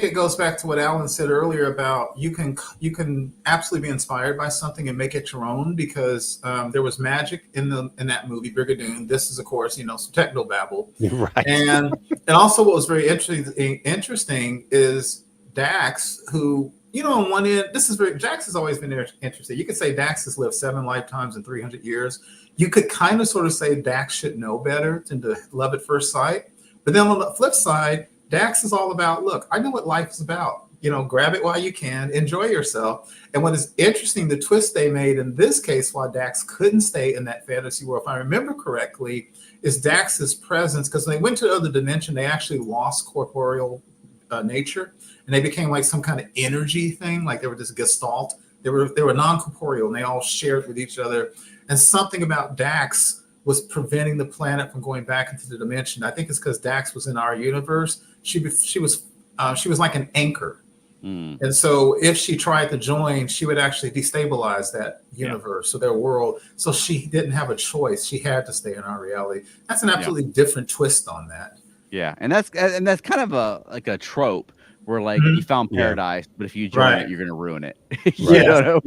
it goes back to what Alan said earlier about you can absolutely be inspired by something and make it your own, because there was magic in that movie Brigadoon. This is, of course, some techno babble. Right. And also what was very interesting is Dax, who, on one end, Dax has always been interesting. You could say Dax has lived 7 lifetimes in 300 years. You could kind of sort of say Dax should know better than to love at first sight. But then on the flip side, Dax is all about, look, I know what life is about. Grab it while you can, enjoy yourself. And what is interesting, the twist they made in this case, why Dax couldn't stay in that fantasy world, if I remember correctly, is Dax's presence. Because when they went to the other dimension, they actually lost corporeal nature, and they became like some kind of energy thing. Like they were this gestalt. They were non-corporeal, and they all shared with each other. And something about Dax was preventing the planet from going back into the dimension. I think it's because Dax was in our universe. She was like an anchor. And so if she tried to join, she would actually destabilize that universe, so their world. So she didn't have a choice. She had to stay in our reality. That's an absolutely different twist on that. Yeah, and that's kind of a trope where like you found paradise, but if you join it, you're going to ruin it. Yeah.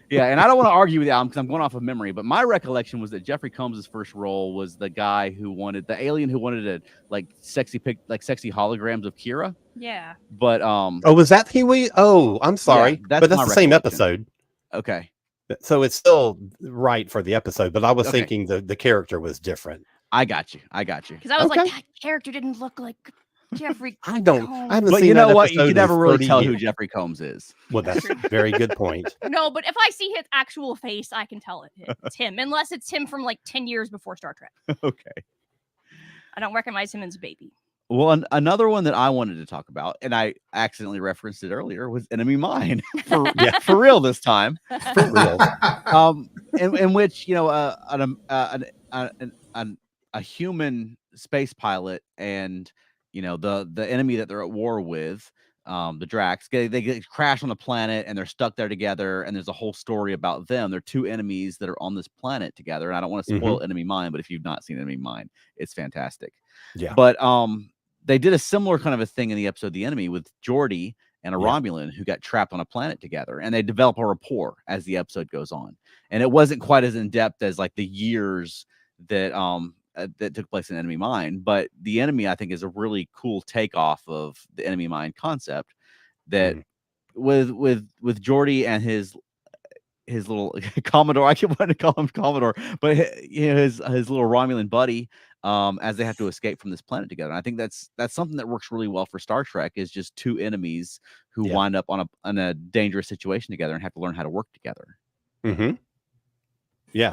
Yeah, and I don't want to argue with you, Alan, because I'm going off of memory, but my recollection was that Jeffrey Combs' first role was the guy who wanted the alien who wanted to sexy holograms of Kira. Yeah. But was that Pee-wee? Oh, I'm sorry, but that's the same episode. Okay. So it's still right for the episode, but I was thinking the character was different. I got you. Because I was like, that character didn't look like Jeffrey Combs. I haven't but seen you know that what? You can never really tell years. who Jeffrey Combs is. Well, that's a very good point. No, but if I see his actual face, I can tell it's him, unless it's him from like 10 years before Star Trek. Okay. I don't recognize him as a baby. Well, another one that I wanted to talk about, and I accidentally referenced it earlier, was Enemy Mine. For real this time. For real. In which, a human space pilot and the enemy that they're at war with, the Drax, they get crash on a planet and they're stuck there together, and there's a whole story about them. They're two enemies that are on this planet together, and I don't want to spoil Enemy Mine, but if you've not seen Enemy Mine, it's fantastic. Yeah. But they did a similar kind of a thing in the episode The Enemy with Geordi and a Romulan who got trapped on a planet together, and they develop a rapport as the episode goes on. And it wasn't quite as in depth as like the years that that took place in Enemy Mine, but The Enemy, I think, is a really cool takeoff of the Enemy Mine concept. That with Geordi and his little Commodore, I keep wanting to call him Commodore, but his little Romulan buddy, as they have to escape from this planet together. And I think that's something that works really well for Star Trek, is just two enemies who wind up on a dangerous situation together and have to learn how to work together. Yeah,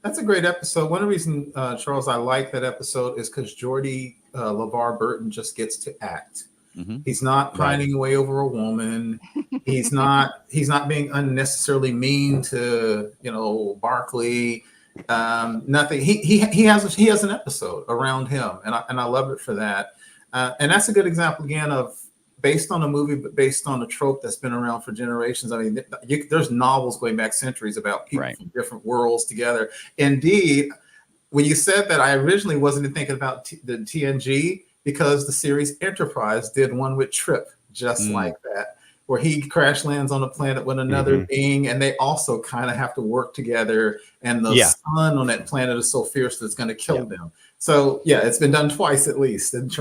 that's a great episode. One of the reasons, Charles, I like that episode is because Geordi LeVar Burton just gets to act. Mhm. He's not pining away over a woman. He's not being unnecessarily mean to, you know, Barkley. Nothing. He has an episode around him, and I love it for that. And that's a good example again of based on a movie, but based on a trope that's been around for generations. I mean, there's novels going back centuries about people from different worlds together. Indeed, when you said that, I originally wasn't thinking about the TNG because the series Enterprise did one with Trip just like that, where he crash lands on a planet with another being, and they also kind of have to work together. And the sun on that planet is so fierce that it's going to kill them. So yeah, it's been done twice at least. And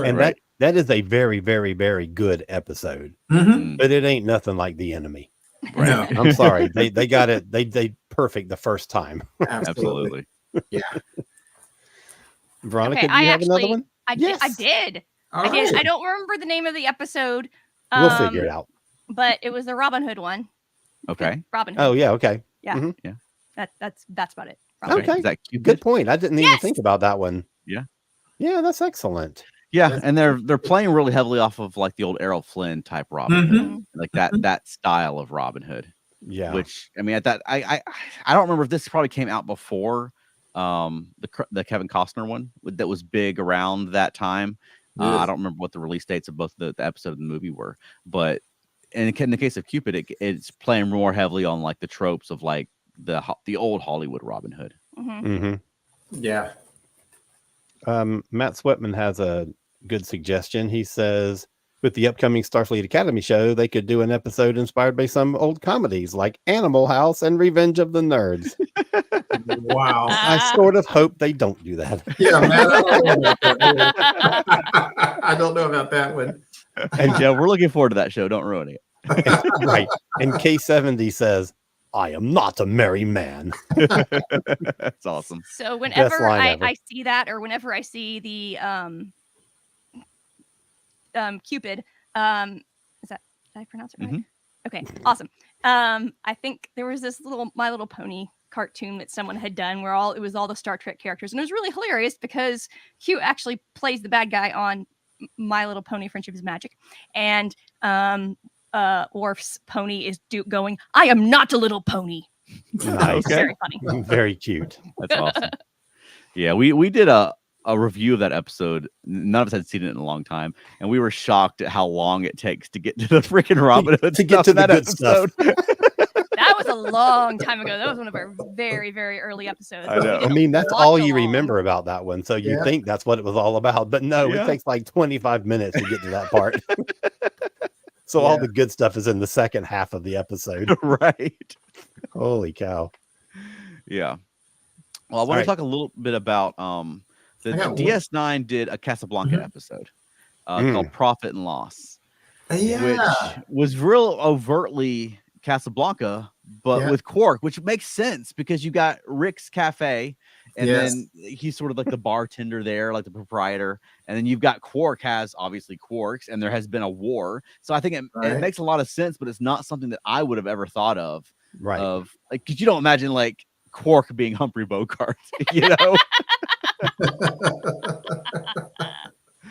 that is a very, very, very good episode, but it ain't nothing like The Enemy. Right. No. I'm sorry, they got it. They perfect the first time. Absolutely. Yeah. Veronica, Okay, do you have another one? I did. All I did. right. I don't remember the name of the episode. We'll figure it out. But it was the Robin Hood one. Okay. Robin Hood. Oh yeah, okay. Yeah. Yeah. That's about it. Robin Okay. Is that Cupid? Good point. I didn't even think about that one. Yeah. Yeah, that's excellent. Yeah, and they're playing really heavily off of like the old Errol Flynn type Robin Hood, like that style of Robin Hood. Yeah. Which I mean, at that I don't remember if this probably came out before the Kevin Costner one that was big around that time. I don't remember what the release dates of both the episode and the movie were, but in the case of Cupid, it's playing more heavily on like the tropes of like the old Hollywood Robin Hood. Yeah. Matt Sweatman has a good suggestion. He says, with the upcoming Starfleet Academy show, they could do an episode inspired by some old comedies like Animal House and Revenge of the Nerds. Wow. I sort of hope they don't do that. Yeah, man. I don't know about that one. And Joe, we're looking forward to that show. Don't ruin it. Right. And K70 says, I am not a merry man. That's awesome. So whenever line ever. I see that, or whenever I see the Cupid, is that, did I pronounce it right? Okay, awesome. I think there was this little My Little Pony cartoon that someone had done where it was all the Star Trek characters, and it was really hilarious because Q actually plays the bad guy on My Little Pony: Friendship is Magic, and Worf's pony is going, I am not a little pony. Nice. It's very funny. Very cute. That's awesome. Yeah, we did a review of that episode. None of us had seen it in a long time, and we were shocked at how long it takes to get to the freaking Robin Hood to get to that the good episode. That was a long time ago. That was one of our very, very early episodes. I know. I mean, that's Lots all of you long. remember about that one. So you think that's what it was all about. But no, it takes like 25 minutes to get to that part. So all the good stuff is in the second half of the episode. Right. Holy cow. Yeah. Well, I want to talk a little bit about the DS9 did a Casablanca episode called Profit and Loss, which was real overtly Casablanca, but with Quark, which makes sense because you got Rick's Cafe, and then he's sort of like the bartender there, like the proprietor, and then you've got Quark has obviously Quarks, and there has been a war, so I think it makes a lot of sense, but it's not something that I would have ever thought of. Right. Of like, because you don't imagine like Quark being Humphrey Bogart, you know.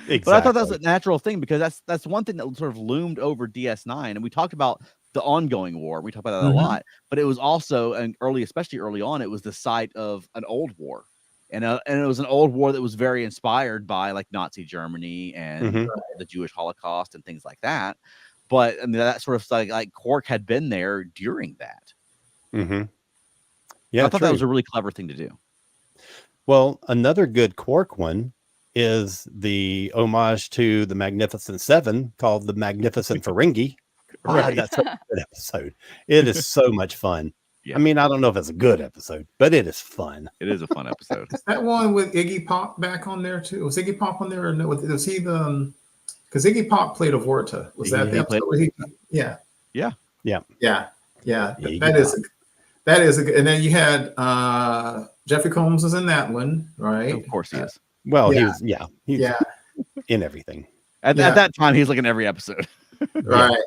Exactly. But I thought that was a natural thing because that's one thing that sort of loomed over DS9, and we talked about the ongoing war. We talked about that a lot, but it was also especially early on, it was the site of an old war, and it was an old war that was very inspired by like Nazi Germany and the Jewish Holocaust and things like that. But I mean, that sort of like Quark had been there during that. Yeah, I thought that was a really clever thing to do. Well, another good Quark one is the homage to the Magnificent Seven called the Magnificent Ferengi. That's a good episode. It is so much fun. I mean, I don't know if it's a good episode, but it is fun. It is a fun episode. Is that one with Iggy Pop back on there too? Was Iggy Pop on there or no? Was he the? Because Iggy Pop played Avorta. Was that the episode? Yeah. That is a good. And then you had Jeffrey Combs was in that one, right? Of course he is. Well, he's in everything. At that time, he's like in every episode. Right.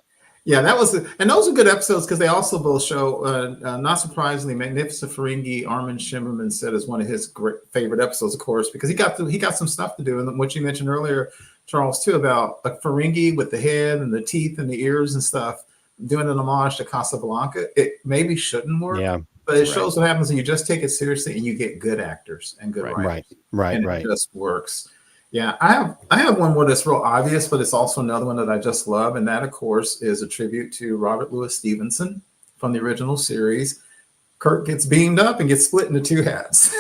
Yeah, that was, and those are good episodes because they also both show, not surprisingly, Magnificent Ferengi. Armin Shimmerman said is one of his great favorite episodes, of course, because he got some stuff to do. And what you mentioned earlier, Charles, too, about a Ferengi with the head and the teeth and the ears and stuff, doing an homage to Casablanca. It maybe shouldn't work, Yeah. but it shows what happens when you just take it seriously and you get good actors and good writers. Right. It just works. Yeah, I have one more that's real obvious, but it's also another one that I just love, and that, of course, is a tribute to Robert Louis Stevenson from the original series. Kirk gets beamed up and gets split into two halves.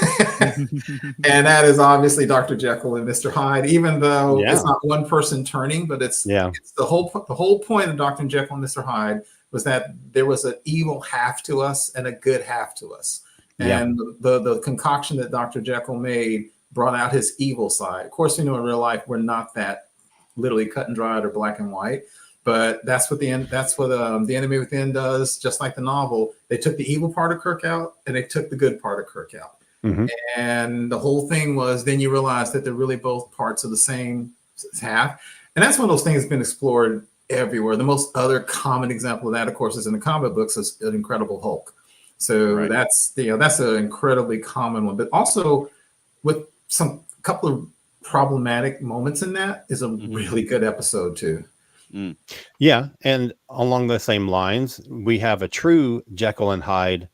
And that is obviously Dr. Jekyll and Mr. Hyde, even though it's not one person turning, but it's the whole point of Dr. Jekyll and Mr. Hyde was that there was an evil half to us and a good half to us. And the concoction that Dr. Jekyll made brought out his evil side. Of course, we know in real life we're not that literally cut and dried or black and white. But that's what the Enemy Within does. Just like the novel, they took the evil part of Kirk out and they took the good part of Kirk out. And the whole thing was then you realize that they're really both parts of the same half. And that's one of those things that's been explored everywhere. The most other common example of that, of course, is in the comic books, is an Incredible Hulk. So that's an incredibly common one. But also with some couple of problematic moments in that is a really good episode too. Yeah, and along the same lines, we have a true Jekyll and Hyde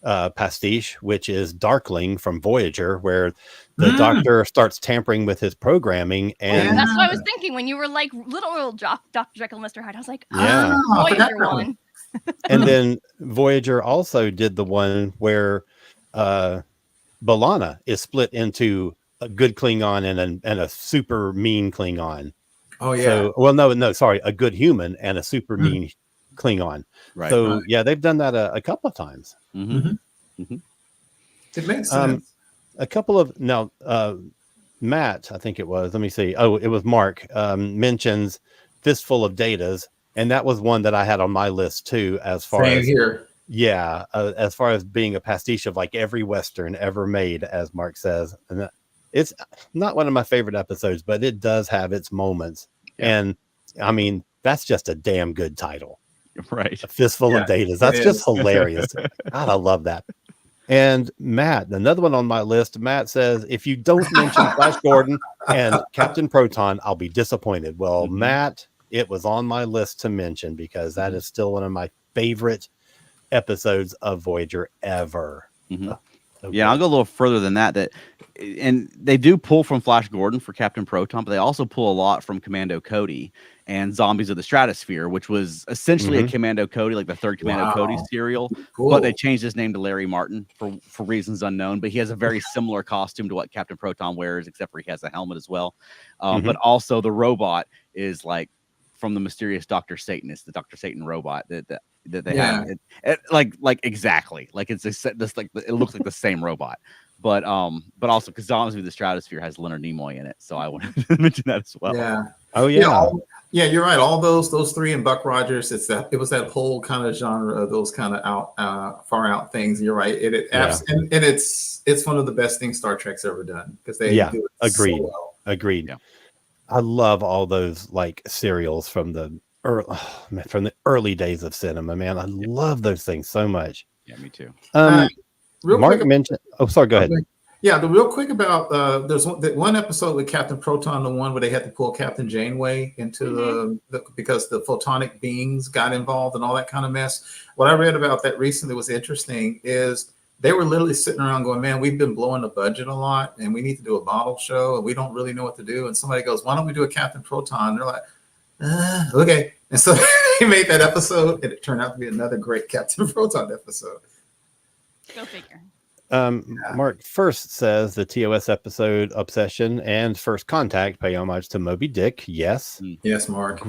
pastiche, which is Darkling from Voyager, where the Doctor starts tampering with his programming, and that's what I was thinking when you were like little Dr. Jekyll and Mr. Hyde. I was like, Voyager one. And then Voyager also did the one where B'Elanna is split into a good Klingon and a super mean Klingon. Oh yeah. So, well, no, sorry, a good human and a super mean Klingon. Right. So yeah, they've done that a couple of times. It makes sense. A couple of Matt, I think it was. Let me see. Oh, it was Mark. Mentions Fistful of Datas, and that was one that I had on my list too. As far as here, as far as being a pastiche of like every Western ever made, as Mark says, and it's not one of my favorite episodes, but it does have its moments. And I mean, that's just a damn good title. Right. A Fistful of Datas. That's just hilarious. God, I love that. And Matt, another one on my list, Matt says, if you don't mention Flash Gordon and Captain Proton, I'll be disappointed. Well, Matt, it was on my list to mention because that is still one of my favorite episodes of Voyager ever. Yeah, I'll go a little further than that. And they do pull from Flash Gordon for Captain Proton, but they also pull a lot from Commando Cody and Zombies of the Stratosphere, which was essentially a Commando Cody, like the third Commando Cody serial. Cool. But they changed his name to Larry Martin for reasons unknown. But he has a very similar costume to what Captain Proton wears, except for he has a helmet as well. But also the robot is like from the mysterious Dr. Satanist, the Dr. Satan robot that they have. Like exactly. Like it's this like it looks like the same robot. But also because Zombies of the Stratosphere has Leonard Nimoy in it, so I wanted to mention that as well. Yeah. Oh yeah. Yeah, you're right. All those three and Buck Rogers. It was that whole kind of genre of those kind of far out things. You're right. And it's one of the best things Star Trek's ever done because they do it agreed. so well. Agreed. Yeah. I love all those like serials from the early days of cinema. Man, I love those things so much. Yeah, me too. Mark mentioned. Oh, sorry. Go ahead. Yeah, the real quick about there's one episode with Captain Proton, the one where they had to pull Captain Janeway into because the photonic beings got involved and all that kind of mess. What I read about that recently was interesting is they were literally sitting around going, man, we've been blowing the budget a lot and we need to do a bottle show and we don't really know what to do. And somebody goes, why don't we do a Captain Proton? And they're like, okay. And so they made that episode and it turned out to be another great Captain Proton episode. Go figure. Mark first says the TOS episode Obsession and First Contact pay homage to Moby Dick. Yes. Yes, Mark.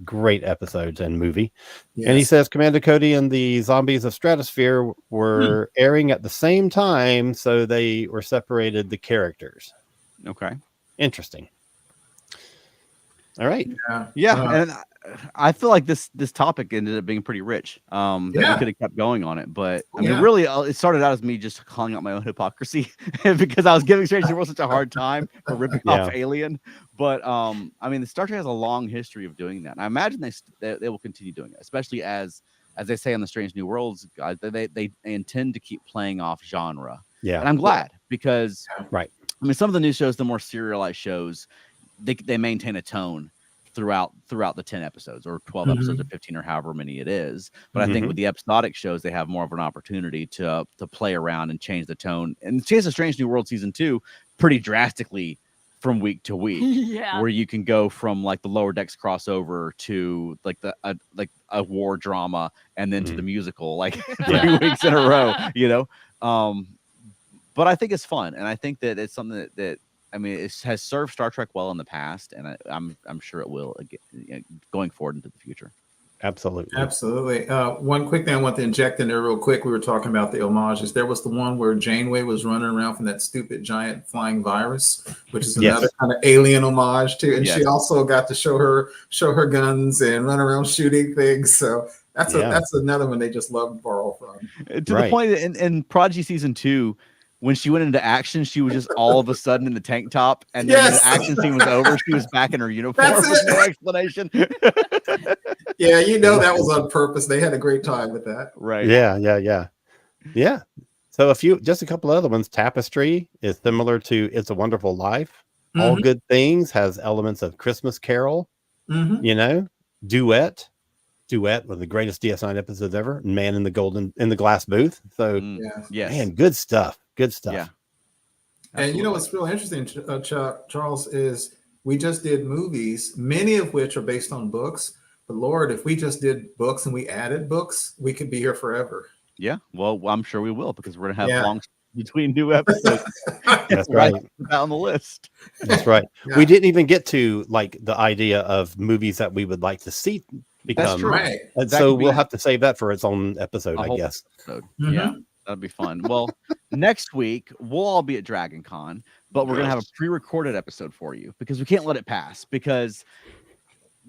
Great episodes and movie. Yes. And he says Commander Cody and the Zombies of Stratosphere were airing at the same time, so they were separated the characters. Okay. Interesting. All right. Yeah. And I feel like this topic ended up being pretty rich. We could have kept going on it, but I mean, really, it started out as me just calling out my own hypocrisy because I was giving Strange New World such a hard time for ripping off Alien. But I mean, the Star Trek has a long history of doing that. And I imagine they will continue doing it, especially as they say on the Strange New Worlds, they intend to keep playing off genre. Yeah, and I'm glad because right. I mean, some of the new shows, the more serialized shows, they maintain a tone throughout the 10 episodes or 12 episodes or 15 or however many it is. But I think with the episodic shows, they have more of an opportunity to play around and change the tone. And Chase of Strange New World season 2 pretty drastically from week to week, where you can go from like the Lower Decks crossover to like a war drama and then to the musical like 3 weeks in a row, you know. But I think it's fun, and I think that it's something that I mean, it has served Star Trek well in the past, and I'm sure it will again, going forward into the future. Absolutely. One quick thing I want to inject in there real quick. We were talking about the homages. There was the one where Janeway was running around from that stupid giant flying virus, which is another kind of alien homage too. And she also got to show her guns and run around shooting things. So that's another one they just love to borrow from. To the point that in Prodigy season 2, when she went into action, she was just all of a sudden in the tank top, and then when the action scene was over, she was back in her uniform with no explanation. Yeah, you know that was on purpose. They had a great time with that. Right. Yeah. So just a couple other ones. Tapestry is similar to It's a Wonderful Life. All Good Things has elements of Christmas Carol. You know, Duet, one of the greatest DS9 episodes ever. Man in the Glass Booth. So man, good stuff. Yeah. And you know what's really interesting, Charles, is we just did movies, many of which are based on books. But Lord, if we just did books and we added books, we could be here forever. Yeah, well, I'm sure we will, because we're gonna have long between new episodes. That's right. On the list. That's right. We didn't even get to like the idea of movies that we would like to see become. That's right. And so we'll have to save that for its own episode, I guess. Yeah. That'd be fun. Well, next week we'll all be at Dragon Con, but we're gonna have a pre-recorded episode for you because we can't let it pass. Because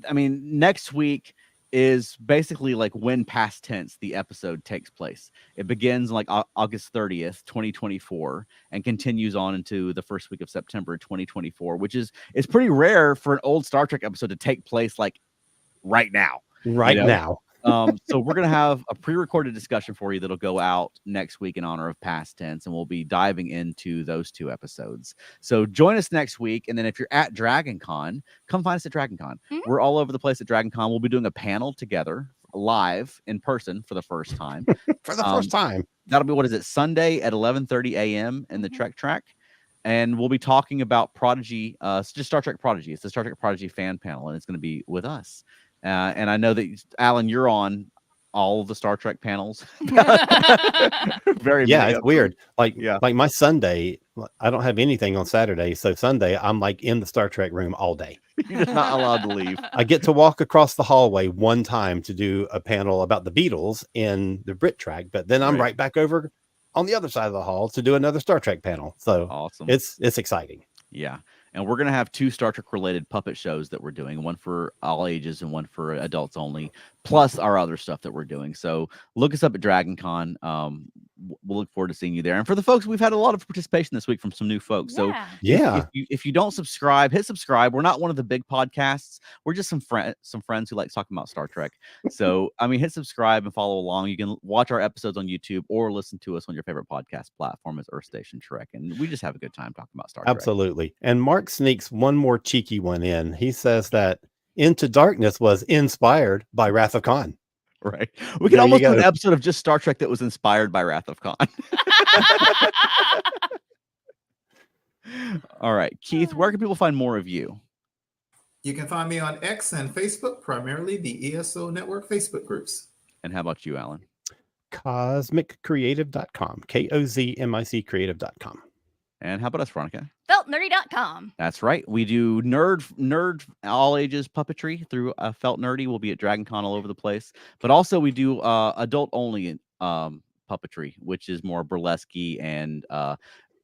I mean, next week is basically like when past tense the episode takes place. It begins like August 30th, 2024, and continues on into the first week of September 2024, which is pretty rare for an old Star Trek episode to take place like right now. Now. So we're going to have a pre-recorded discussion for you that'll go out next week in honor of past tense, and we'll be diving into those 2 episodes. So join us next week. And then if you're at Dragon Con, come find us at Dragon Con. We're all over the place at Dragon Con. We'll be doing a panel together live in person for the first time. First time. That'll be, Sunday at 11:30 a.m. in the Trek Track. And we'll be talking about Prodigy, just Star Trek Prodigy. It's the Star Trek Prodigy fan panel, and it's going to be with us. And I know that, Alan, you're on all of the Star Trek panels. It's weird. Like my Sunday, I don't have anything on Saturday. So Sunday, I'm like in the Star Trek room all day. You're just not allowed to leave. I get to walk across the hallway one time to do a panel about the Beatles in the Brit Track, but then I'm right back over on the other side of the hall to do another Star Trek panel. So awesome. It's exciting. Yeah. And we're going to have 2 Star Trek related puppet shows that we're doing, one for all ages and one for adults only, plus our other stuff that we're doing. So look us up at Dragon Con. We'll look forward to seeing you there. And for the folks, we've had a lot of participation this week from some new folks. So if you don't subscribe, hit subscribe. We're not one of the big podcasts. We're just some friends who like talking about Star Trek. So, I mean, hit subscribe and follow along. You can watch our episodes on YouTube or listen to us on your favorite podcast platform as Earth Station Trek. And we just have a good time talking about Star Trek. Absolutely. And Mark sneaks one more cheeky one in. He says that Into Darkness was inspired by Wrath of Khan. Right. We can almost do an episode of just Star Trek that was inspired by Wrath of Khan. All right. Keith, where can people find more of you? You can find me on X and Facebook, primarily the ESO Network Facebook groups. And how about you, Alan? CosmicCreative.com. KOZMIC Creative.com. And how about us, Veronica? FeltNerdy.com. That's right. We do nerd all ages puppetry through Felt Nerdy. We'll be at Dragon Con all over the place. But also we do adult only puppetry, which is more burlesque and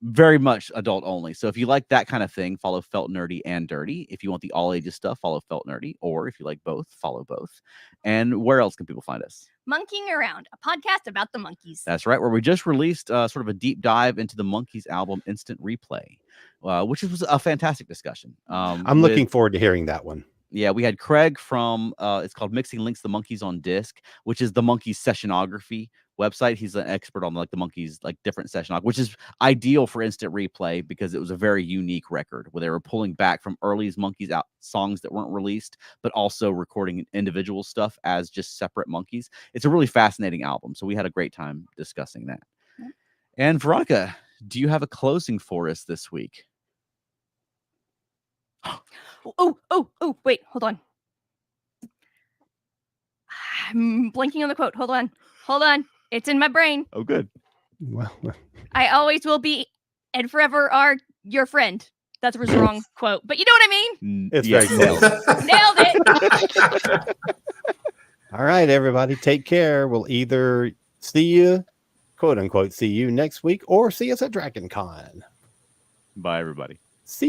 very much adult only. So if you like that kind of thing, follow Felt Nerdy and Dirty. If you want the all ages stuff, follow Felt Nerdy. Or if you like both, follow both. And where else can people find us? Monkeying Around, a podcast about the monkeys. That's right, where we just released sort of a deep dive into the Monkees album Instant Replay, which was a fantastic discussion. I'm looking forward to hearing that one. Yeah, we had Craig from it's called Mixing Links the Monkeys on Disc, which is the Monkeys sessionography website. He's an expert on like the Monkeys, like different sessionography, which is ideal for instant replay because it was a very unique record where they were pulling back from early Monkeys out songs that weren't released, but also recording individual stuff as just separate Monkeys. It's a really fascinating album. So we had a great time discussing that. Yeah. And Veronica, do you have a closing for us this week? Oh, wait, hold on. I'm blanking on the quote. Hold on. It's in my brain. Oh, good. Well, I always will be and forever are your friend. That was the wrong quote, but you know what I mean? it's very nailed close. it. Nailed it. All right, everybody, take care. We'll either see you, quote unquote, see you next week or see us at Dragon Con. Bye, everybody. See